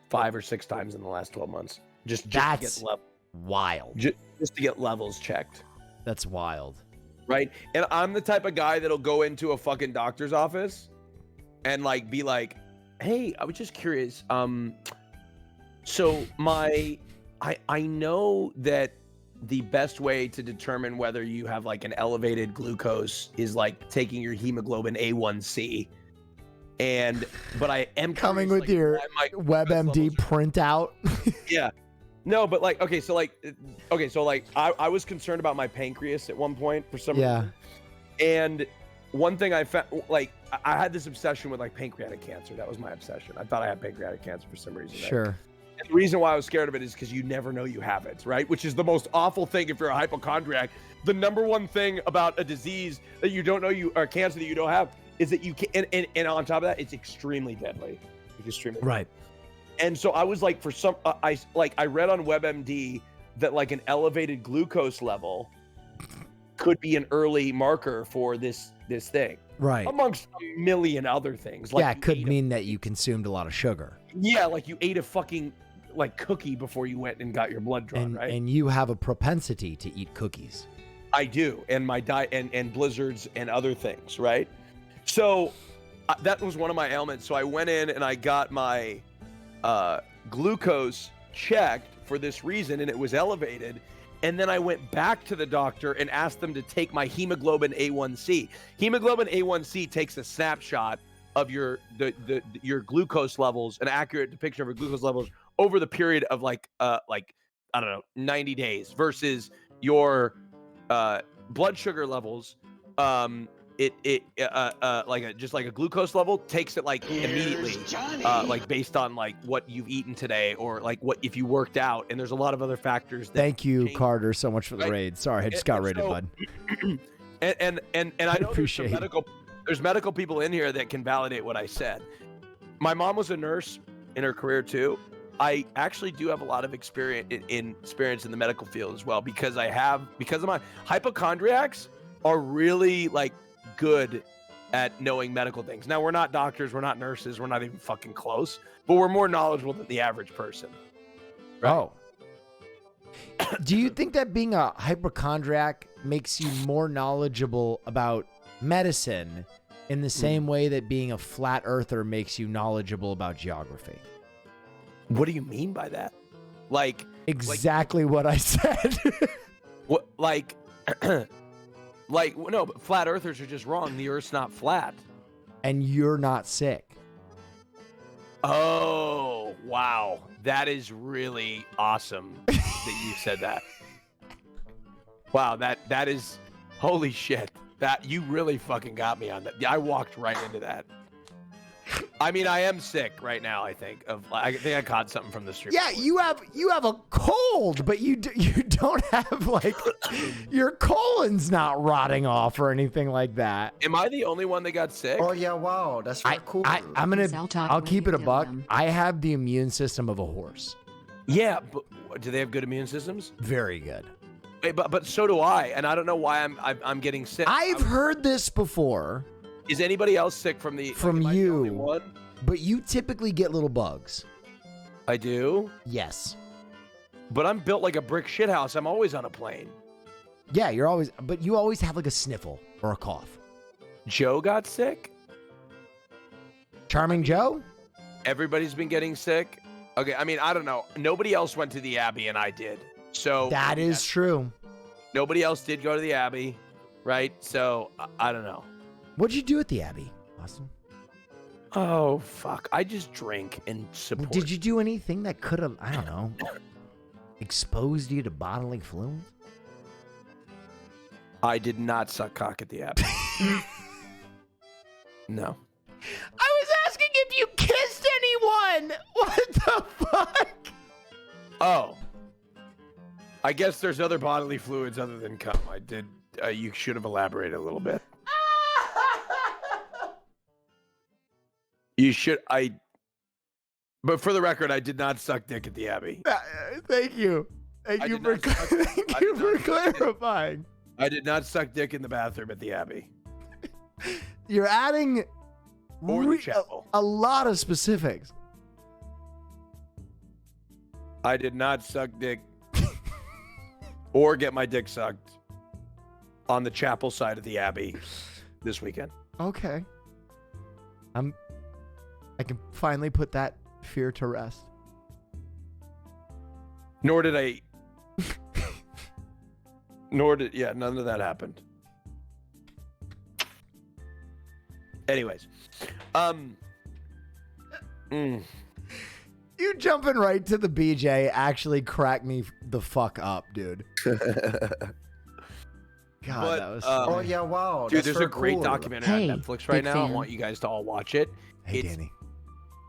5 or 6 times in the last 12 months. Just That's to get wild. just to get levels checked. That's wild. Right? And I'm the type of guy that'll go into a fucking doctor's office and like be like, "Hey, I was just curious. So I know that the best way to determine whether you have like an elevated glucose is like taking your hemoglobin A1C. But I am Coming curious, with like, your why my glucose WebMD levels are- printout. Yeah. No, but like, okay, so I was concerned about my pancreas at one point for some Yeah. reason. And one thing I found, like, I had this obsession with like pancreatic cancer. That was my obsession. I thought I had pancreatic cancer for some reason. right? Sure. And the reason why I was scared of it is because you never know you have it, right? Which is the most awful thing if you're a hypochondriac. The number one thing about a disease that you don't know or cancer that you don't have is that you can, and on top of that, it's extremely deadly. It's extremely Right. And so I was like, for some, I read on WebMD that like an elevated glucose level could be an early marker for this thing, Right. amongst a million other things. Like Yeah, it you could ate mean that you consumed a lot of sugar. yeah, like you ate a fucking like cookie before you went and got your blood drawn, And right? and you have a propensity to eat cookies. I do, and my diet and blizzards and other things, right? So that was one of my ailments. So I went in and I got my glucose checked for this reason, and it was elevated. And then I went back to the doctor and asked them to take my hemoglobin A1C. Hemoglobin A1C takes a snapshot of your glucose levels, an accurate depiction of your glucose levels over the period of like I don't know, 90 days versus your blood sugar levels. Just like a glucose level takes it like immediately, like based on like what you've eaten today or like what if you worked out, and there's a lot of other factors. Thank you, change. Carter, so much for the Right. raid. Sorry, I just got raided, So- bud. And I know appreciate it. there's medical people in here that can validate what I said. My mom was a nurse in her career too. I actually do have a lot of experience in the medical field as well because of my hypochondriacs are really like good at knowing medical things. Now we're not doctors, we're not nurses, we're not even fucking close, but we're more knowledgeable than the average person. Right? Oh. Do you think that being a hypochondriac makes you more knowledgeable about medicine in the same way that being a flat earther makes you knowledgeable about geography? What do you mean by that? Like Exactly what I said. what like no, but flat earthers are just wrong. The earth's not flat. And you're not sick. Oh, wow. That is really awesome that you said that. Wow, that is holy shit. That you really fucking got me on that. I walked right into that. I mean, I am sick right now, I think I caught something from the street. Yeah, you have a cold, but you don't have like your colon's not rotting off or anything like that. Am I the only one that got sick? Oh yeah, wow, that's very cool. I'm gonna I'll keep it a buck. I have the immune system of a horse. Yeah, but do they have good immune systems? Very good. Wait, but so do I, and I don't know why I'm getting sick. I've heard this before. Is anybody else sick from the From am I the only you. one? But you typically get little bugs. I do, Yes. but I'm built like a brick shithouse. I'm always on a plane. Yeah, but you always have like a sniffle or a cough. Joe got sick. Charming Joe? Everybody's been getting sick. Okay, I mean, I don't know. Nobody else went to the Abbey, and I did. So That is true. nobody else did go to the Abbey, right? So I don't know. What'd you do at the Abbey, Austin? Oh fuck! I just drink and support. Did you do anything that could have, I don't know, exposed you to bodily fluids? I did not suck cock at the Abbey. No. I was asking if you kissed anyone. What the fuck? Oh. I guess there's other bodily fluids other than cum. I did. You should have elaborated a little bit. You should. But for the record, I did not suck dick at the Abbey. Thank you. Thank you for clarifying. I did not suck dick in the bathroom at the Abbey. You're adding Or the chapel. a lot of specifics. I did not suck dick or get my dick sucked on the chapel side of the Abbey this weekend. Okay. I can finally put that fear to rest. Nor did I. None of that happened. Anyways, You jumping right to the BJ actually cracked me the fuck up, dude. God, But, that was. Oh yeah, wow. dude, that's there's a very great cool. documentary Hey, on Netflix right big now. I fan. want you guys to all watch it. Hey, It's Danny.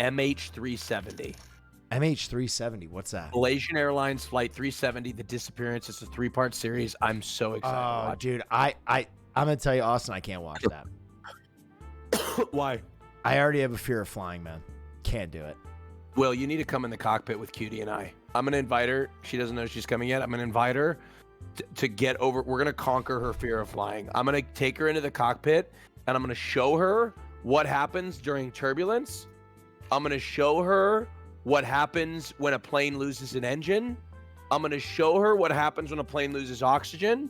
MH370. MH370. What's that? Malaysian Airlines Flight 370, The Disappearance. It's a 3-part series. I'm so excited to Oh, watch dude, I'm gonna tell you, Austin, I can't watch that. it. Why? I already have a fear of flying, man. Can't do it. Will, you need to come in the cockpit with Cutie and I. I'm going to invite her. She doesn't know she's coming yet. I'm going to invite her to get over. We're going to conquer her fear of flying. I'm going to take her into the cockpit and I'm going to show her what happens during turbulence. I'm going to show her what happens when a plane loses an engine. I'm going to show her what happens when a plane loses oxygen.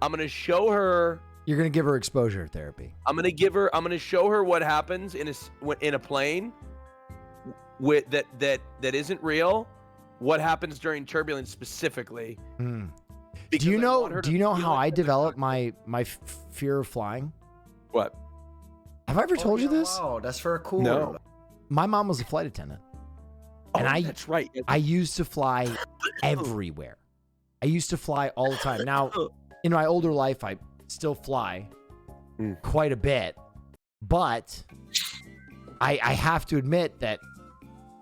I'm going to show her. You're gonna give her exposure therapy. I'm going to show her what happens in a plane with that isn't real. What happens during turbulence specifically? Hmm. Because Do you I know? want her Do to you know feel how it I in the developed cockpit. my fear of flying? What? Have I ever Oh, told you yeah, this? Wow, that's very cool. No. My mom was a flight attendant, And I- that's right. I used to fly everywhere. I used to fly all the time. Now, in my older life, I still fly Mm. quite a bit, but I have to admit that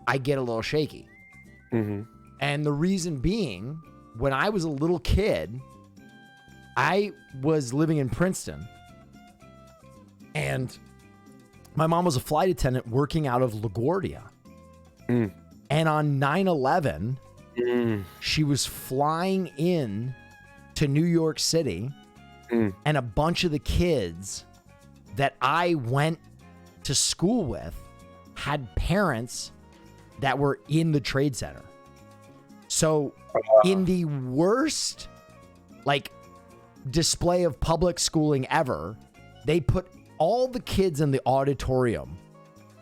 I get a little shaky. Mm-hmm. And the reason being, when I was a little kid, I was living in Princeton, and my mom was a flight attendant working out of LaGuardia. Mm. And on 9/11, Mm. she was flying in to New York City, Mm. and a bunch of the kids that I went to school with had parents that were in the Trade Center. So in the worst display of public schooling ever, they put all the kids in the auditorium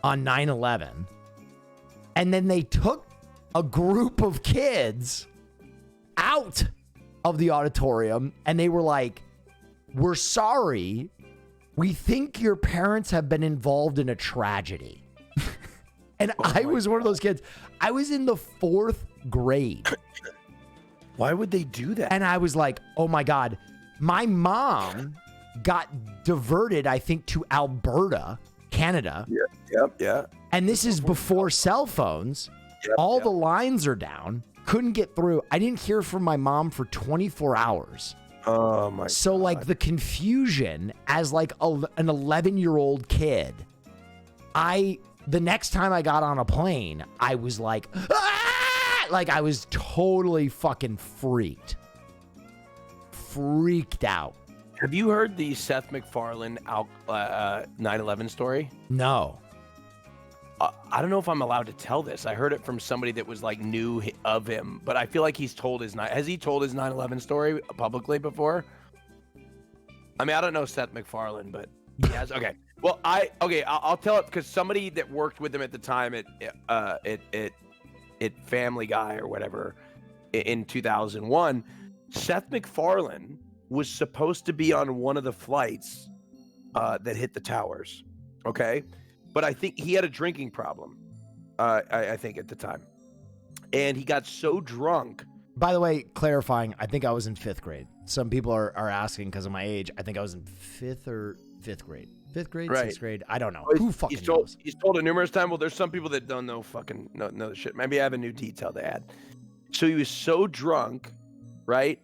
on 9/11, and then they took a group of kids out of the auditorium, and they were like, "We're sorry. We think your parents have been involved in a tragedy." And I was one of those kids. I was in the 4th grade. Why would they do that? And I was like, oh my God. My mom got diverted, I think, to Alberta, Canada. Yeah. And this is before cell phones. Yep, All yep. the lines are down. Couldn't get through. I didn't hear from my mom for 24 hours. Oh my. So God. the confusion as an 11-year-old kid, the next time I got on a plane, I was like, ah! I was totally fucking freaked out. Have you heard the Seth MacFarlane 9/11 story? No. I don't know if I'm allowed to tell this. I heard it from somebody that was knew of him, but I feel like he's told has he told his 9/11 story publicly before? I mean, I don't know Seth MacFarlane, but he has. Okay. Well, I'll tell it because somebody that worked with him at the time at Family Guy or whatever in 2001, Seth MacFarlane was supposed to be on one of the flights that hit the towers. Okay. But I think he had a drinking problem, I think, at the time. And he got so drunk By the way, clarifying, I think I was in 5th grade. Some people are asking because of my age. I think I was in 5th grade. 5th grade, Right. 6th grade. I don't know. Well, Who fucking knows? He's told it numerous times. Well, there's some people that don't know the shit. Maybe I have a new detail to add. So he was so drunk, right,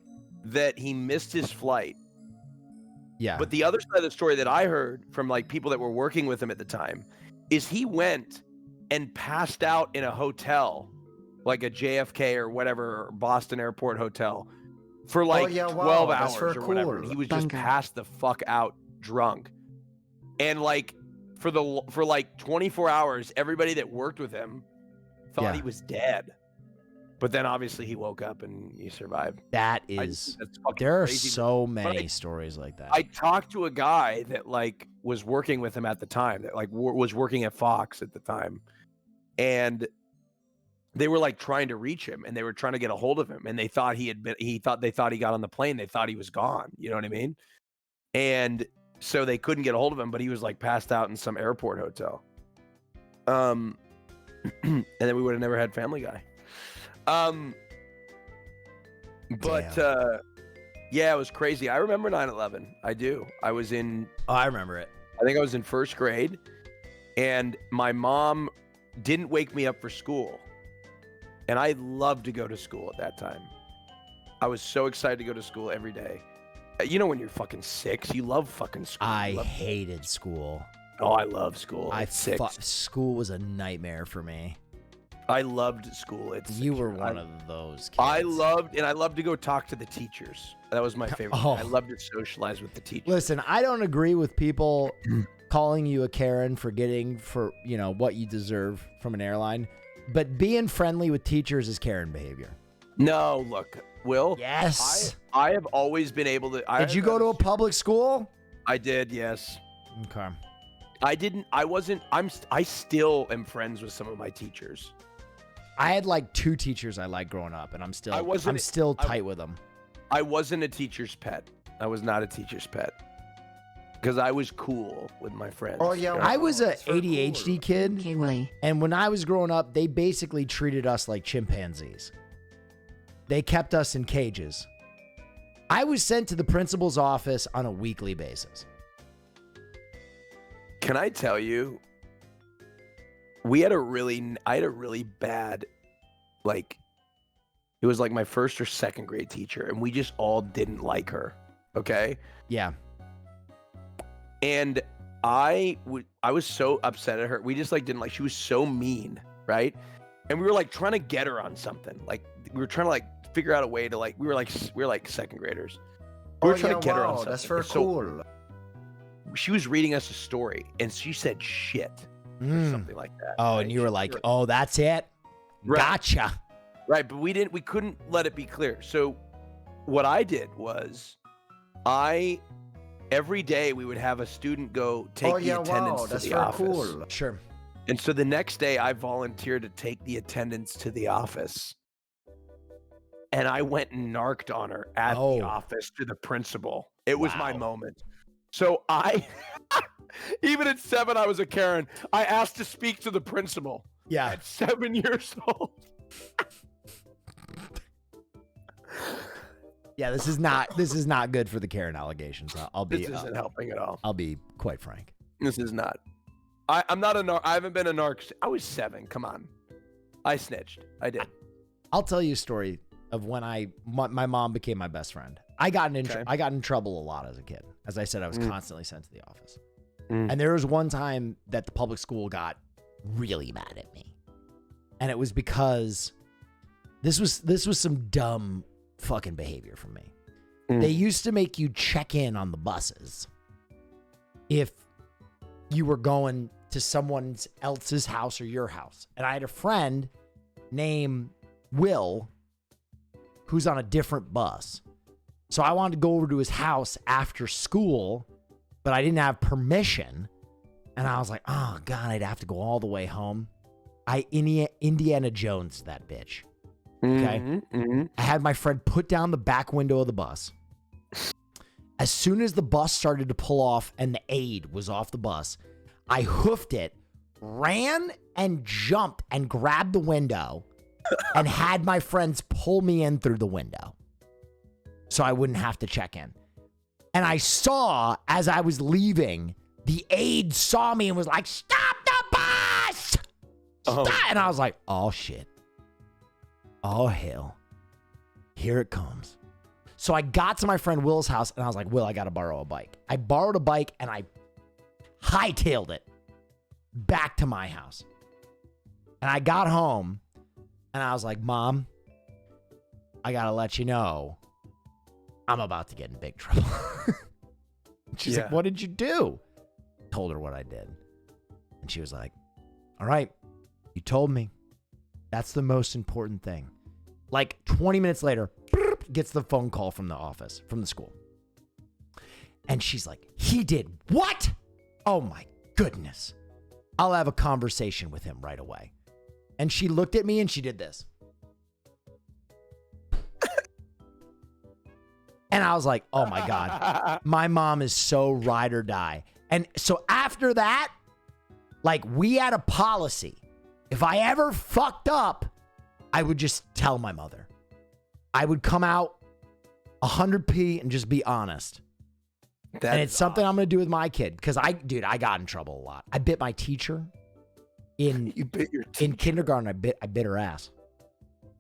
that he missed his flight. Yeah. But the other side of the story that I heard from like people that were working with him at the time is he went and passed out in a hotel, like a JFK or whatever Boston Airport hotel, for like 12 hours or whatever. He was just passed the fuck out drunk. And like for like 24 hours, everybody that worked with him thought he was dead. But then obviously he woke up and he survived. That is, there are so many stories like that. I talked to a guy that like was working with him at the time, that like was working at Fox at the time. And they were like trying to reach him and they were trying to get a hold of him. And they thought they thought he got on the plane. They thought he was gone. You know what I mean? And so they couldn't get a hold of him, but he was like passed out in some airport hotel. And then we would have never had Family Guy. Yeah, it was crazy. I remember 9/11. I do. I was in. Oh, I remember it. I think I was in 1st grade, and my mom didn't wake me up for school, and I loved to go to school at that time. I was so excited to go to school every day. You know, when you're fucking 6, you love fucking school. I hated school. Oh, I love school. School was a nightmare for me. I loved school. You were one of those kids. I loved to go talk to the teachers. That was my favorite. Oh. I loved to socialize with the teachers. Listen, I don't agree with people calling you a Karen for getting what you deserve from an airline, but being friendly with teachers is Karen behavior. No, look, Will. Yes. I have always been able to. Did you go to a public school? I did, yes. Okay. I still am friends with some of my teachers. I had like 2 teachers I liked growing up, and I'm still tight with them. I wasn't a teacher's pet. I was not a teacher's pet because I was cool with my friends. Oh yeah, I was a ADHD kid, Kiwi. and when I was growing up, they basically treated us like chimpanzees. They kept us in cages. I was sent to the principal's office on a weekly basis. Can I tell you? I had a really bad, like, it was like my 1st or 2nd grade teacher, and we just all didn't like her. Okay. Yeah. And I was so upset at her. We just like didn't like. She was so mean, right? And we were like trying to get her on something. Like we were trying to like figure out a way to like. We were like 2nd graders. We were trying to get her on something. That's very cool. She was reading us a story, and she said shit. Or something like that. Oh, right? and you were like, "Oh, that's it, right. Gotcha." Right, but we couldn't let it be clear. So, what I did was, every day we would have a student go take the attendance to the office. Cool. Sure. And so the next day, I volunteered to take the attendance to the office, and I went and narked on her at the office to the principal. It was my moment. So even at 7, I was a Karen. I asked to speak to the principal. Yeah. At 7 years old. Yeah, this is not good for the Karen allegations. This isn't helping at all. I'll be quite frank. This is not. I'm not a narc. I haven't been a narc. I was 7. Come on. I snitched. I did. I'll tell you a story of when my mom became my best friend. I got in trouble a lot as a kid. As I said, I was constantly sent to the office. And there was one time that the public school got really mad at me. And it was because this was some dumb fucking behavior from me. They used to make you check in on the buses if you were going to someone else's house or your house. And I had a friend named Will who's on a different bus. So I wanted to go over to his house after school, but I didn't have permission. And I was like, oh God, I'd have to go all the way home. I Indiana Jones that bitch. Okay. I had my friend put down the back window of the bus. As soon as the bus started to pull off and the aide was off the bus, I hoofed it, ran and jumped and grabbed the window and had my friends pull me in through the window so I wouldn't have to check in. And I saw, as I was leaving, the aide saw me and was like, "Stop the bus! Stop!" And I was like, oh, shit. Oh, hell. Here it comes. So I got to my friend Will's house, and I was like, Will, I got to borrow a bike. I borrowed a bike, and I hightailed it back to my house. And I got home, and I was like, Mom, I got to let you know, I'm about to get in big trouble. She's like, what did you do? Told her what I did. And she was like, all right, you told me. That's the most important thing. Like 20 minutes later, gets the phone call from the office, from the school. And she's like, he did what? Oh my goodness. I'll have a conversation with him right away. And she looked at me and she did this. And I was like, oh my God, my mom is so ride or die. And so after that, like we had a policy. If I ever fucked up, I would just tell my mother. I would come out 100p and just be honest. And it's something I'm going to do with my kid. Because I got in trouble a lot. I bit my teacher in kindergarten. I bit her ass.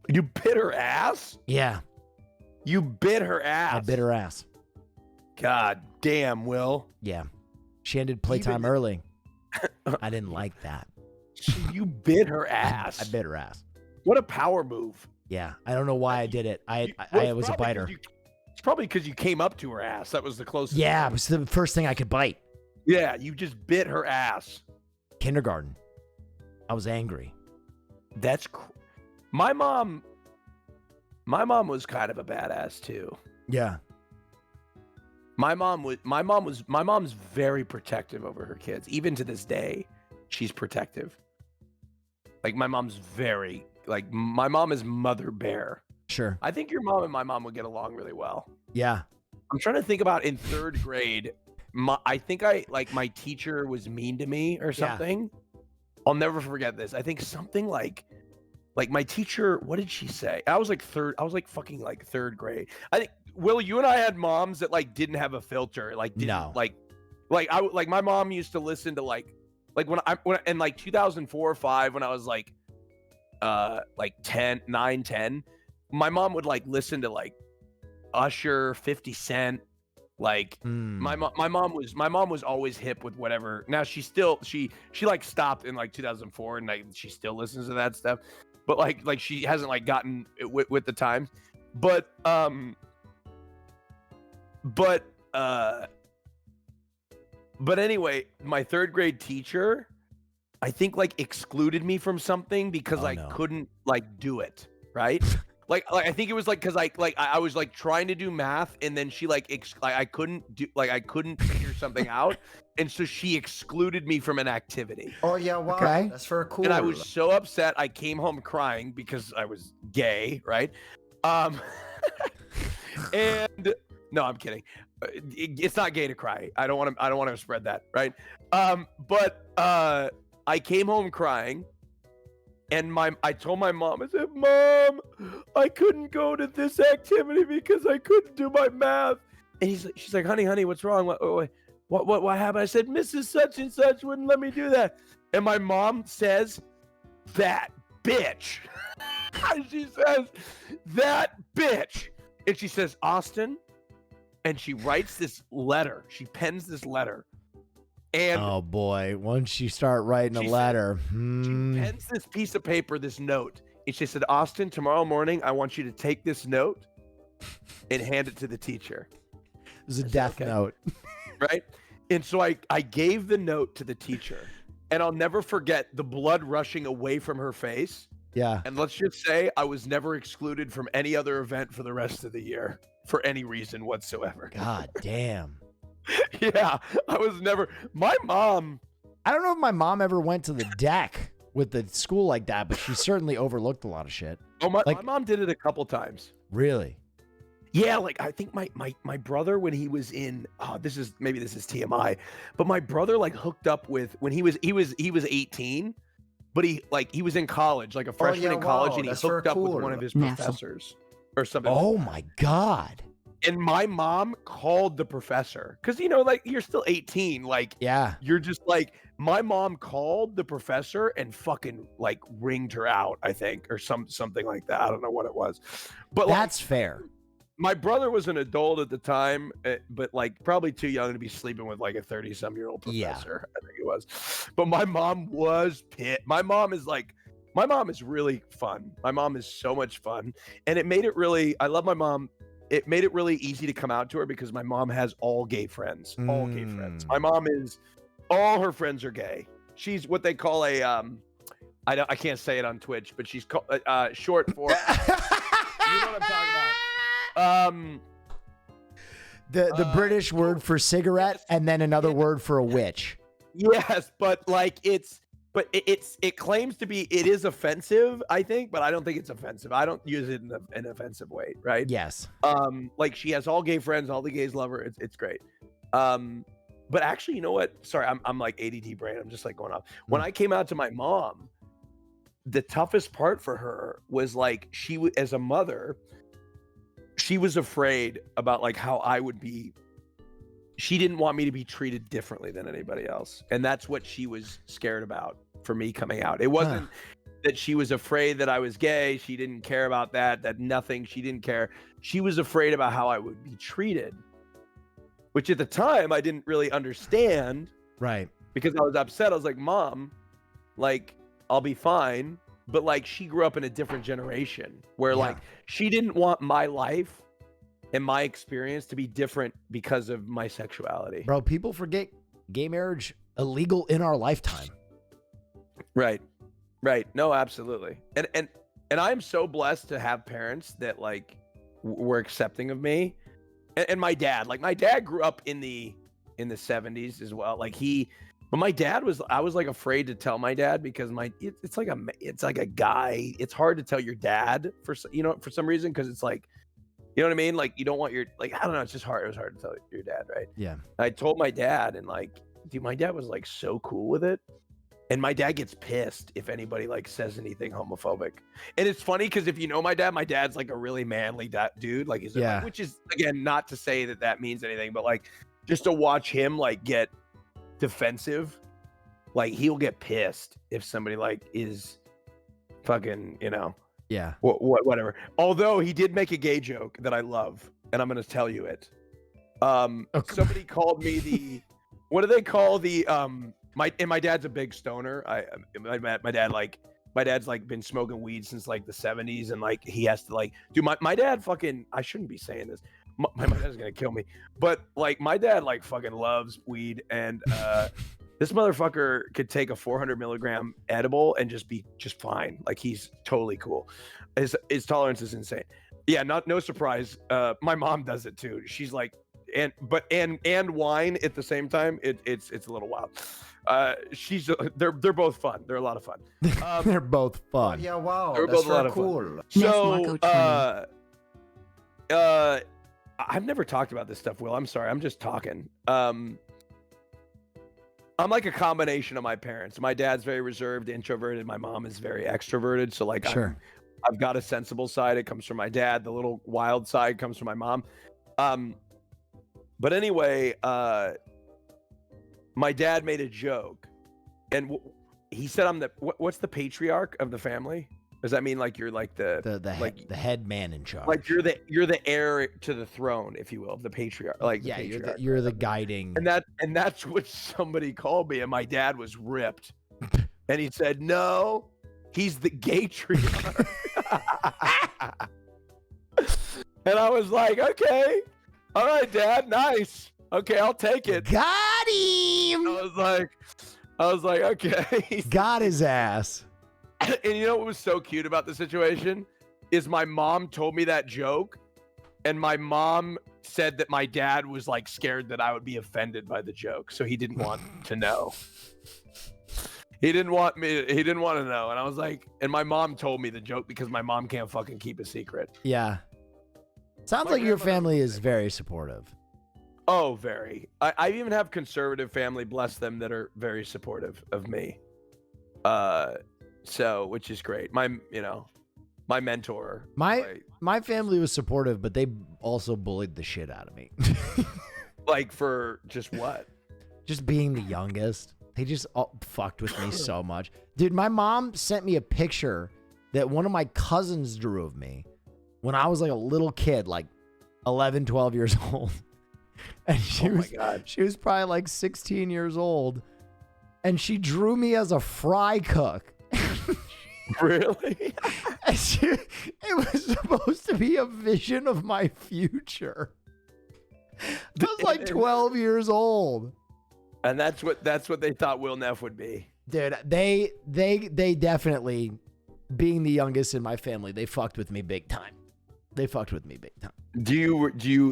You bit her ass? Yeah. You bit her ass? I bit her ass. God damn, Will. Yeah. She ended playtime early. I didn't like that. You bit her ass. I bit her ass. What a power move. Yeah. I don't know why I did it. I was a biter. It's probably because you came up to her ass. That was the closest. Yeah. It was the first thing I could bite. Yeah. You just bit her ass. Kindergarten. I was angry. My mom was kind of a badass too. Yeah. My mom's very protective over her kids. Even to this day, she's protective. Like my mom is mother bear. Sure. I think your mom and my mom would get along really well. Yeah. I'm trying to think about in 3rd grade. I think my teacher was mean to me or something. Yeah. I'll never forget this. I think something like my teacher, what did she say? I was like fucking 3rd grade. I think, Will, you and I had moms that didn't have a filter. No. My mom used to listen to when in 2004 or 5, when I was 10, my mom would listen to Usher, 50 Cent. My mom was always hip with whatever. Now she stopped in 2004 and she still listens to that stuff. But she hasn't gotten with the times. But anyway, my 3rd grade teacher, I think excluded me from something because couldn't do it, right? I think it was because I was trying to do math and then she I couldn't figure something out, and so she excluded me from an activity. Oh yeah, wow, okay. That's very cool. And I was so upset. I came home crying because I was gay, right? And no, I'm kidding. It's not gay to cry. I don't want to spread that, right? But I came home crying. And I told my mom, I said, Mom, I couldn't go to this activity because I couldn't do my math. And she's like, honey, what's wrong? What happened? I said, Mrs. Such and Such wouldn't let me do that. And my mom says, that bitch. She says, that bitch. And she says, Austin. And she writes this letter. She pens this letter. And oh boy, once you start writing a letter, she pens this piece of paper, this note, and she said, Austin, tomorrow morning, I want you to take this note and hand it to the teacher. It was a death note. Right? And so I gave the note to the teacher, and I'll never forget the blood rushing away from her face. Yeah. And let's just say I was never excluded from any other event for the rest of the year for any reason whatsoever. God damn. Yeah, I was never. My mom. I don't know if my mom ever went to the deck with the school like that, but she certainly overlooked a lot of shit. Oh, my mom did it a couple times. Really? Yeah, I think my brother, when he was in, this is TMI, but my brother hooked up with, when he was 18, but he was in college, like a freshman in college, and he that's hooked very up with cool. one of his Neff. professors or something. Oh like that. my God. And my mom called the professor because like you're still 18, like Yeah. you're just like my mom called the professor and fucking like ringed her out, I think, or something like that. I don't know what it was, but That's fair. my brother was an adult at the time, but like probably too young to be sleeping with like a 30-some-year-old professor. I think it was. But my mom was pissed. My mom is really fun. My mom is so much fun, and it made it really. I love my mom. It made it really easy to come out to her because my mom has all gay friends. All gay friends. My mom is. All her friends are gay. She's what they call a. I can't say it on Twitch, but she's short for. You know what I'm talking about. The British word for cigarette, yes. and then another word for a witch. Yes, but like it claims to be. It is offensive, I think, but I don't think it's offensive. I don't use it in an offensive way, right? Yes. Like she has all gay friends, all the gays love her. It's great. But actually, you know what? Sorry, I'm like ADD brain. I'm just like going off. When I came out to my mom, the toughest part for her was like as a mother, she was afraid about like how I would be. She didn't want me to be treated differently than anybody else, and that's what she was scared about for me coming out. It wasn't that she was afraid that I was gay. She didn't care about that. She didn't care. She was afraid about how I would be treated. Which at the time I didn't really understand, Right. because I was upset. I was like, Mom, like, I'll be fine. But like, she grew up in a different generation where like she didn't want my life and my experience to be different because of my sexuality. Bro, people forget gay marriage illegal in our lifetime. Right. No, absolutely. And I'm so blessed to have parents that like were accepting of me. And my dad grew up in the 70s as well. But my dad I was like afraid to tell my dad because it's like a guy. It's hard to tell your dad for some reason. Cause it's like, you know what I mean? Like you don't want I don't know. It's just hard. It was hard to tell your dad. Right. Yeah. I told my dad and like, dude, my dad was like so cool with it. And my dad gets pissed if anybody like says anything homophobic. And it's funny because if you know my dad's like a really manly dude. Like which is again not to say that means anything, but like just to watch him like get defensive, like he'll get pissed if somebody like is fucking Yeah. whatever. Although he did make a gay joke that I love, and I'm gonna tell you it. Somebody called me the what do they call the my dad's a big stoner. My dad's like been smoking weed since like the 70s, and like he has to like dude, my dad fucking, I shouldn't be saying this. My dad's gonna kill me, but like my dad like fucking loves weed, and this motherfucker could take a 400 milligram edible and just be just fine. Like he's totally cool. His tolerance is insane. Yeah, no surprise. My mom does it too. She's like, and wine at the same time. It's a little wild. They're both fun. They're a lot of fun. They're both fun. Yeah, wow, They're that's both a lot very of fun. cool. So, I've never talked about this stuff, Will. I'm sorry. I'm just talking. I'm like a combination of my parents. My dad's very reserved, introverted. My mom is very extroverted. So like, Sure. I've got a sensible side. It comes from my dad. The little wild side comes from my mom. But anyway, my dad made a joke, and he said, "I'm the what's the patriarch of the family?" Does that mean like you're like the head man in charge? like you're the heir to the throne, if you will, of the patriarch? Like yeah, the patriarch. you're the guiding. And that's what somebody called me, and my dad was ripped, and he said, "No, he's the gaytriarch." And I was like, "Okay, all right, Dad, nice. Okay, I'll take it." Got him. I was like, okay. Got his ass. And you know what was so cute about the situation is my mom told me that joke, and my mom said that my dad was like scared that I would be offended by the joke, so he didn't want to know. He didn't want to know. And I was like, and my mom told me the joke because my mom can't fucking keep a secret. Yeah. Sounds My like your grandmother family was is very supportive. Oh, very. I even have conservative family, bless them, that are very supportive of me. So, which is great. My mentor. My family was supportive, but they also bullied the shit out of me. Like for just what? Just being the youngest. They just fucked with me so much. Dude, my mom sent me a picture that one of my cousins drew of me when I was like a little kid, like 11, 12 years old. And she was probably like 16 years old. And she drew me as a fry cook. Really? And it was supposed to be a vision of my future. I was like 12 years old. And that's what they thought Will Neff would be. Dude, they definitely, being the youngest in my family, they fucked with me big time. They fucked with me big time.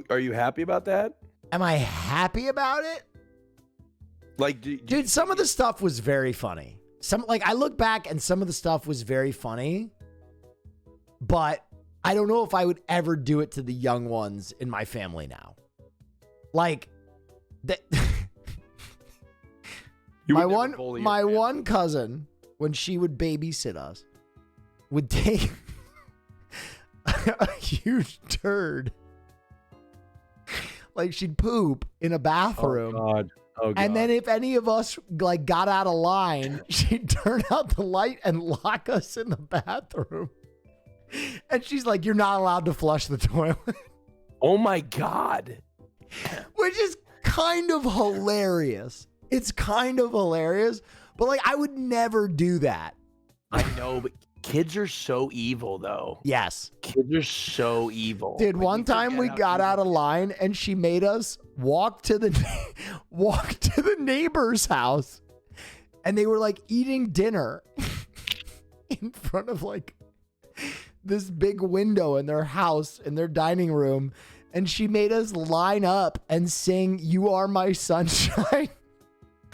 Are you happy about that? Am I happy about it? Like, dude, some of the stuff was very funny. I look back and some of the stuff was very funny, but I don't know if I would ever do it to the young ones in my family now. Like, my one cousin, when she would babysit us, would take a huge turd. Like, she'd poop in a bathroom. Oh God. And then if any of us like got out of line, she'd turn out the light and lock us in the bathroom. And she's like, "You're not allowed to flush the toilet." Oh my God. Which is kind of hilarious. It's kind of hilarious, but like I would never do that. I know, but kids are so evil though. Yes. Kids are so evil. Dude, Like, one time we got out of line and she made us walk to the neighbor's house, and they were like eating dinner in front of like this big window in their house, in their dining room, and she made us line up and sing "You Are My Sunshine."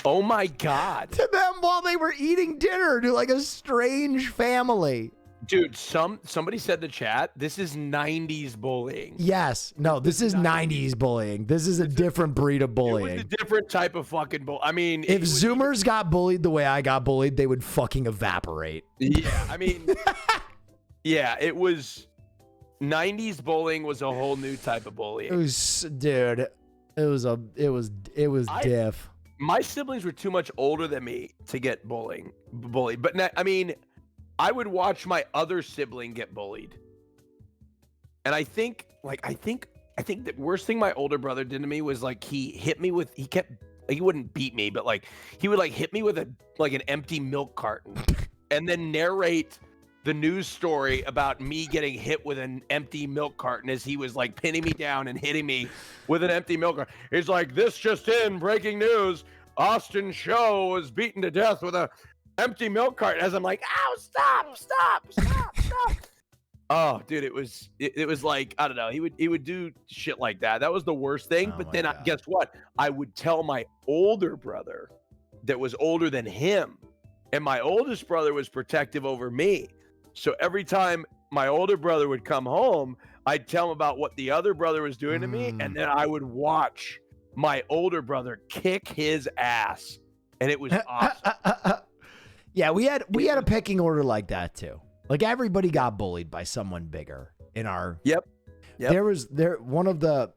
Oh my God. To them while they were eating dinner, to like a strange family. Dude, somebody said in the chat, this is 90s bullying. Yes. No, this is 90s bullying. This is a different breed of bullying. It was a different type of fucking bull. I mean, if Zoomers got bullied the way I got bullied, they would fucking evaporate. Yeah, I mean, yeah, it was 90s bullying was a whole new type of bullying. It was, dude, it was diff. My siblings were too much older than me to get bullied. But I mean, I would watch my other sibling get bullied. And I think the worst thing my older brother did to me was like he wouldn't beat me, but like he would like hit me with an empty milk carton and then narrate the news story about me getting hit with an empty milk carton as he was like pinning me down and hitting me with an empty milk carton. He's like, "This just in, breaking news. Austin Show was beaten to death with a empty milk carton." As I'm like, "Ow, stop. Oh, dude, it was like, I don't know. He would do shit like that. That was the worst thing. Oh but my then God. guess what? I would tell my older brother that was older than him. And my oldest brother was protective over me. So every time my older brother would come home, I'd tell him about what the other brother was doing to me. And then I would watch my older brother kick his ass. And it was awesome. Yeah, we had a pecking order like that too. Like everybody got bullied by someone bigger in our. Yep. There was one of the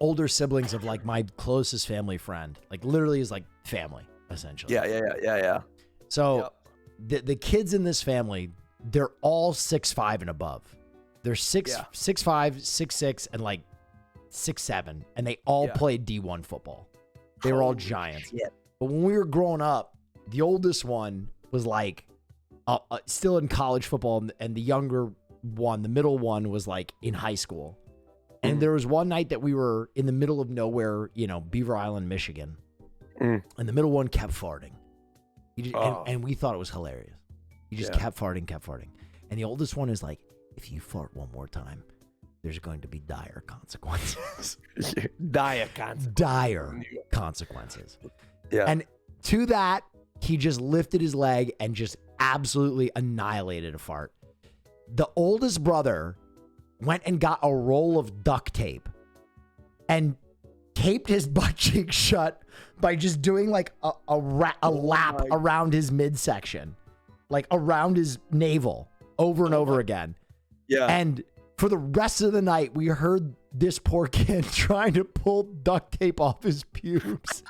older siblings of like my closest family friend, like literally is like family essentially. Yeah. So the kids in this family, they're all 6'5" and above. They're 6'5", 6'6", and like 6'7", and they all played D1 football. They were all giants. Shit. But when we were growing up, the oldest one was like still in college football, and the younger one, the middle one, was like in high school. And there was one night that we were in the middle of nowhere, Beaver Island, Michigan, and the middle one kept farting. And we thought it was hilarious. He just kept farting. And the oldest one is like, "If you fart one more time, there's going to be dire consequences." Dire consequences. Yeah. And to that, he just lifted his leg and just absolutely annihilated a fart. The oldest brother went and got a roll of duct tape and taped his butt cheek shut by just doing like a lap around his midsection. like around his navel over and over again. Yeah. And for the rest of the night, we heard this poor kid trying to pull duct tape off his pubes.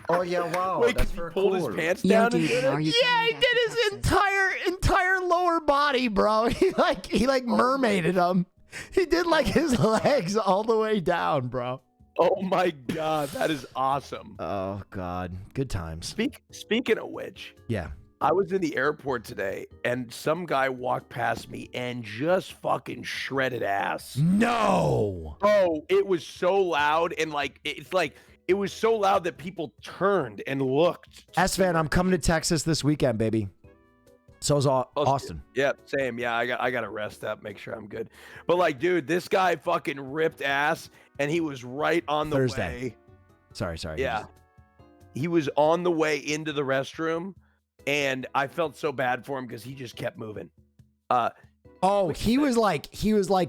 Oh yeah, wow. Wait, That's he very pulled cool. his pants Yo, down and dude, did are it? you Yeah, coming he back did to his Texas? entire lower body, bro. He mermaided him. He did like his legs all the way down, bro. Oh my God, that is awesome. Oh God, good times. Speaking of which, Yeah. I was in the airport today and some guy walked past me and just fucking shredded ass. No. Oh, it was so loud and like it was so loud that people turned and looked. S-Van, I'm coming to Texas this weekend, baby. So is Austin. Yeah, same. Yeah, I got to rest up, make sure I'm good. But like, dude, this guy fucking ripped ass and he was right on the Thursday. way. Sorry. Yeah. He was on the way into the restroom and I felt so bad for him because he just kept moving. Oh, he was like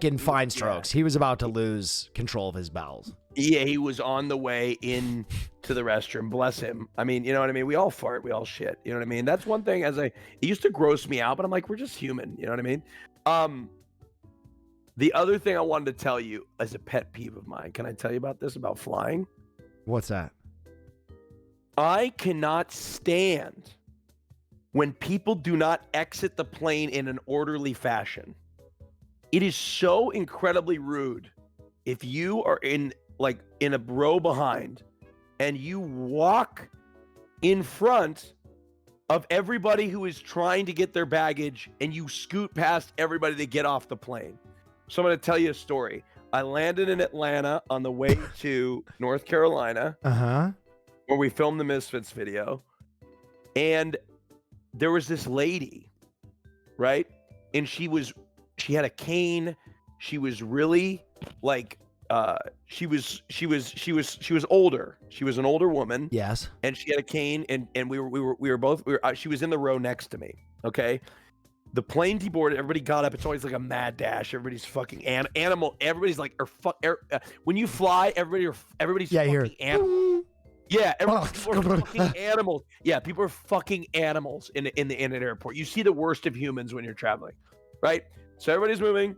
in fine strokes. He was about to lose control of his bowels. Yeah, he was on the way in to the restroom. Bless him. I mean, you know what I mean? We all fart, we all shit. You know what I mean? That's one thing it used to gross me out, but I'm like, we're just human. You know what I mean? The other thing I wanted to tell you is a pet peeve of mine. Can I tell you about this, about flying? What's that? I cannot stand when people do not exit the plane in an orderly fashion. It is so incredibly rude if you are in a row behind and you walk in front of everybody who is trying to get their baggage and you scoot past everybody to get off the plane. So I'm going to tell you a story. I landed in Atlanta on the way to North Carolina, where we filmed the Misfits video. And there was this lady, right? And she had a cane. She was really like, she was older. She was an older woman. Yes. And she had a cane, and she was in the row next to me. Okay. The plane deboarded. Everybody got up. It's always like a mad dash. Everybody's fucking animal. Everybody's like, when you fly, everybody's fucking animal. Yeah, people are fucking animals. Yeah, people are fucking animals in an airport. You see the worst of humans when you're traveling, right? So everybody's moving.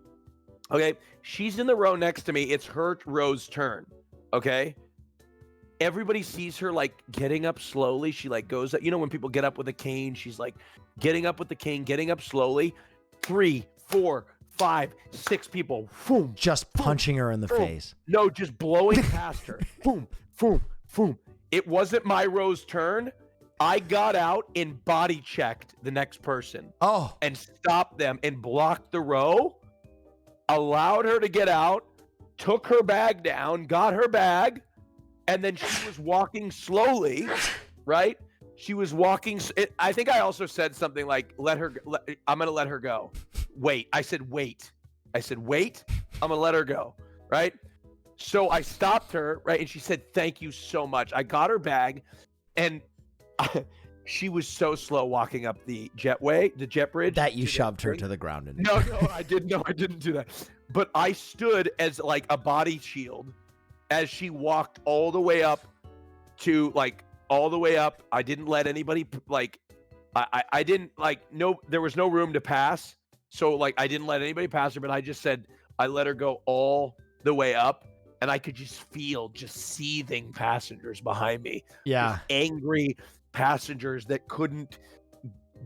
Okay, she's in the row next to me. It's her row's turn. Okay, everybody sees her like getting up slowly. She like goes up. You know when people get up with a cane, she's like getting up with the cane, getting up slowly. 3, 4, 5, 6 people. Boom. Just punching her in the face. No, just blowing past her. Boom, boom, boom. It wasn't my row's turn. I got out and body checked the next person. Oh. And stopped them and blocked the row, allowed her to get out, took her bag down, got her bag, and then she was walking slowly, right? She was walking. I think I also said something like, I'm going to let her go. Wait. I said, wait. I'm going to let her go, right? So I stopped her, right? And she said, thank you so much. I got her bag, and she was so slow walking up the jet bridge. That you shoved her to the ground. No, I didn't. No, I didn't do that. But I stood as like a body shield as she walked all the way up to I didn't let anybody I didn't there was no room to pass. So like I didn't let anybody pass her, but I just said, I let her go all the way up. And I could just feel seething passengers behind me. Yeah. Just angry passengers that couldn't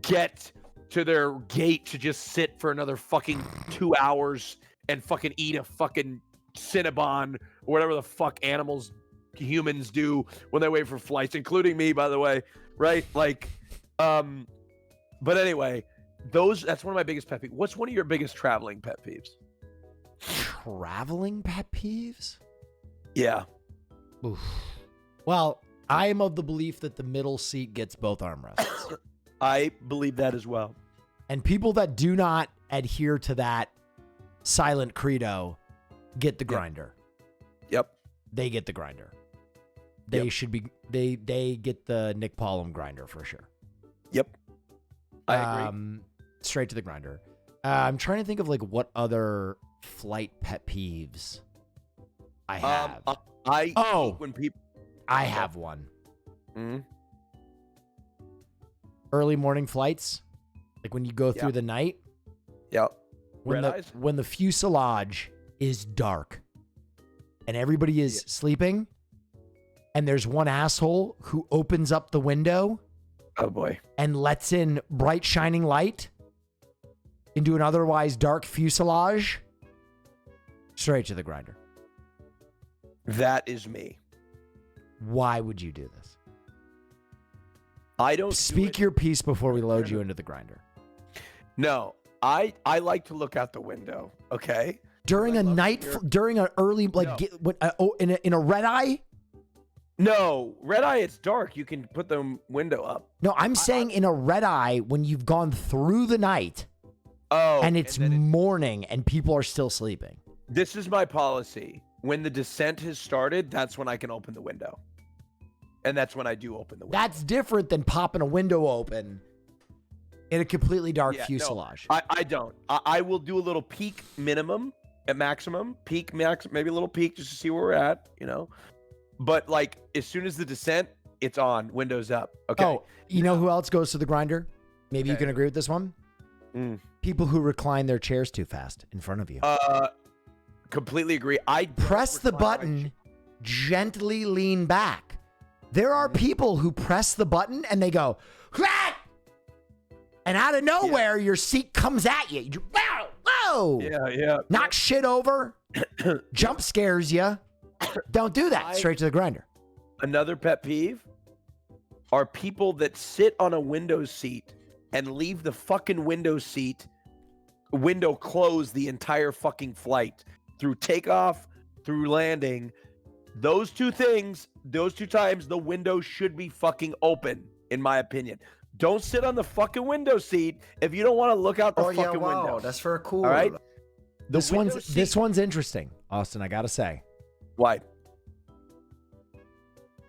get to their gate to just sit for another fucking 2 hours and fucking eat a fucking Cinnabon or whatever the fuck humans do when they wait for flights, including me, by the way. Right? Like, but anyway, that's one of my biggest pet peeves. What's one of your biggest traveling pet peeves? Traveling pet peeves? Yeah. Oof. Well, I am of the belief that the middle seat gets both armrests. I believe that as well. And people that do not adhere to that silent credo get the grinder. Yep. They get the grinder. They should be they get the Nick Pollum grinder for sure. Yep. I agree. Straight to the grinder. I'm trying to think of like what other flight pet peeves I have. When people I have one. Mm-hmm. Early morning flights, Like when you go through Yeah. the night, Yep. when Red eyes? when the fuselage is dark and everybody is sleeping, and there's one asshole who opens up the window Oh boy. and lets in bright shining light into an otherwise dark fuselage, straight to the grinder. That is me. Why would you do this? I don't Speak your piece before we load you into the grinder. No, I like to look out the window. Okay. During a night, during an early, like, No. in a red eye? No, red eye. It's dark. You can put the window up. No, I'm saying in a red eye when you've gone through the night Oh, and it's morning and people are still sleeping. This is my policy. When the descent has started, that's when I can open the window. And that's when I do open the window. That's different than popping a window open in a completely dark Yeah, no, fuselage. I don't. I will do a little peek minimum at maximum. Peek max, maybe a little peek just to see where we're at, you know. But like as soon as the descent, it's on, windows up. Okay. Oh, you know who else goes to the grinder? Maybe you Okay. can agree with this one. People who recline their chairs too fast in front of you. Completely agree. I don't Press the recline my button, gently lean back. There are people who press the button and they go, "Crack!" And out of nowhere, your seat comes at you. You whoa, whoa. Yeah. Knock shit over, jump scares you. Don't do that. Straight to the grinder. Another pet peeve are people that sit on a window seat and leave the fucking window closed the entire fucking flight through takeoff, through landing. Those two times, the window should be fucking open, in my opinion. Don't sit on the fucking window seat if you don't want to look out the fucking window. That's very cool. All right. This one's interesting, Austin. I gotta say. Why?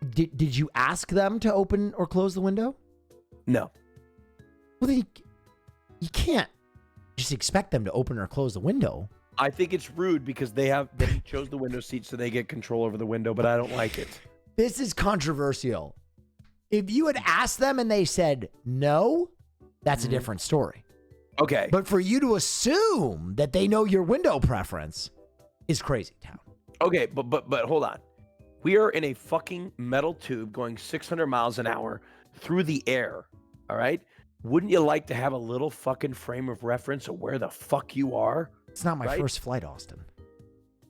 Did you ask them to open or close the window? No. Well, then you can't just expect them to open or close the window. I think it's rude because they chose the window seat so they get control over the window, but I don't like it. This is controversial. If you had asked them and they said no, that's a different story. Okay. But for you to assume that they know your window preference is crazy town. Okay, but hold on. We are in a fucking metal tube going 600 miles an hour through the air. All right? Wouldn't you like to have a little fucking frame of reference of where the fuck you are? It's not my first flight, Austin.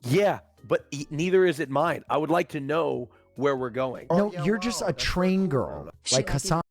Yeah, but neither is it mine. I would like to know where we're going. No, you're just a train girl, like Hassan.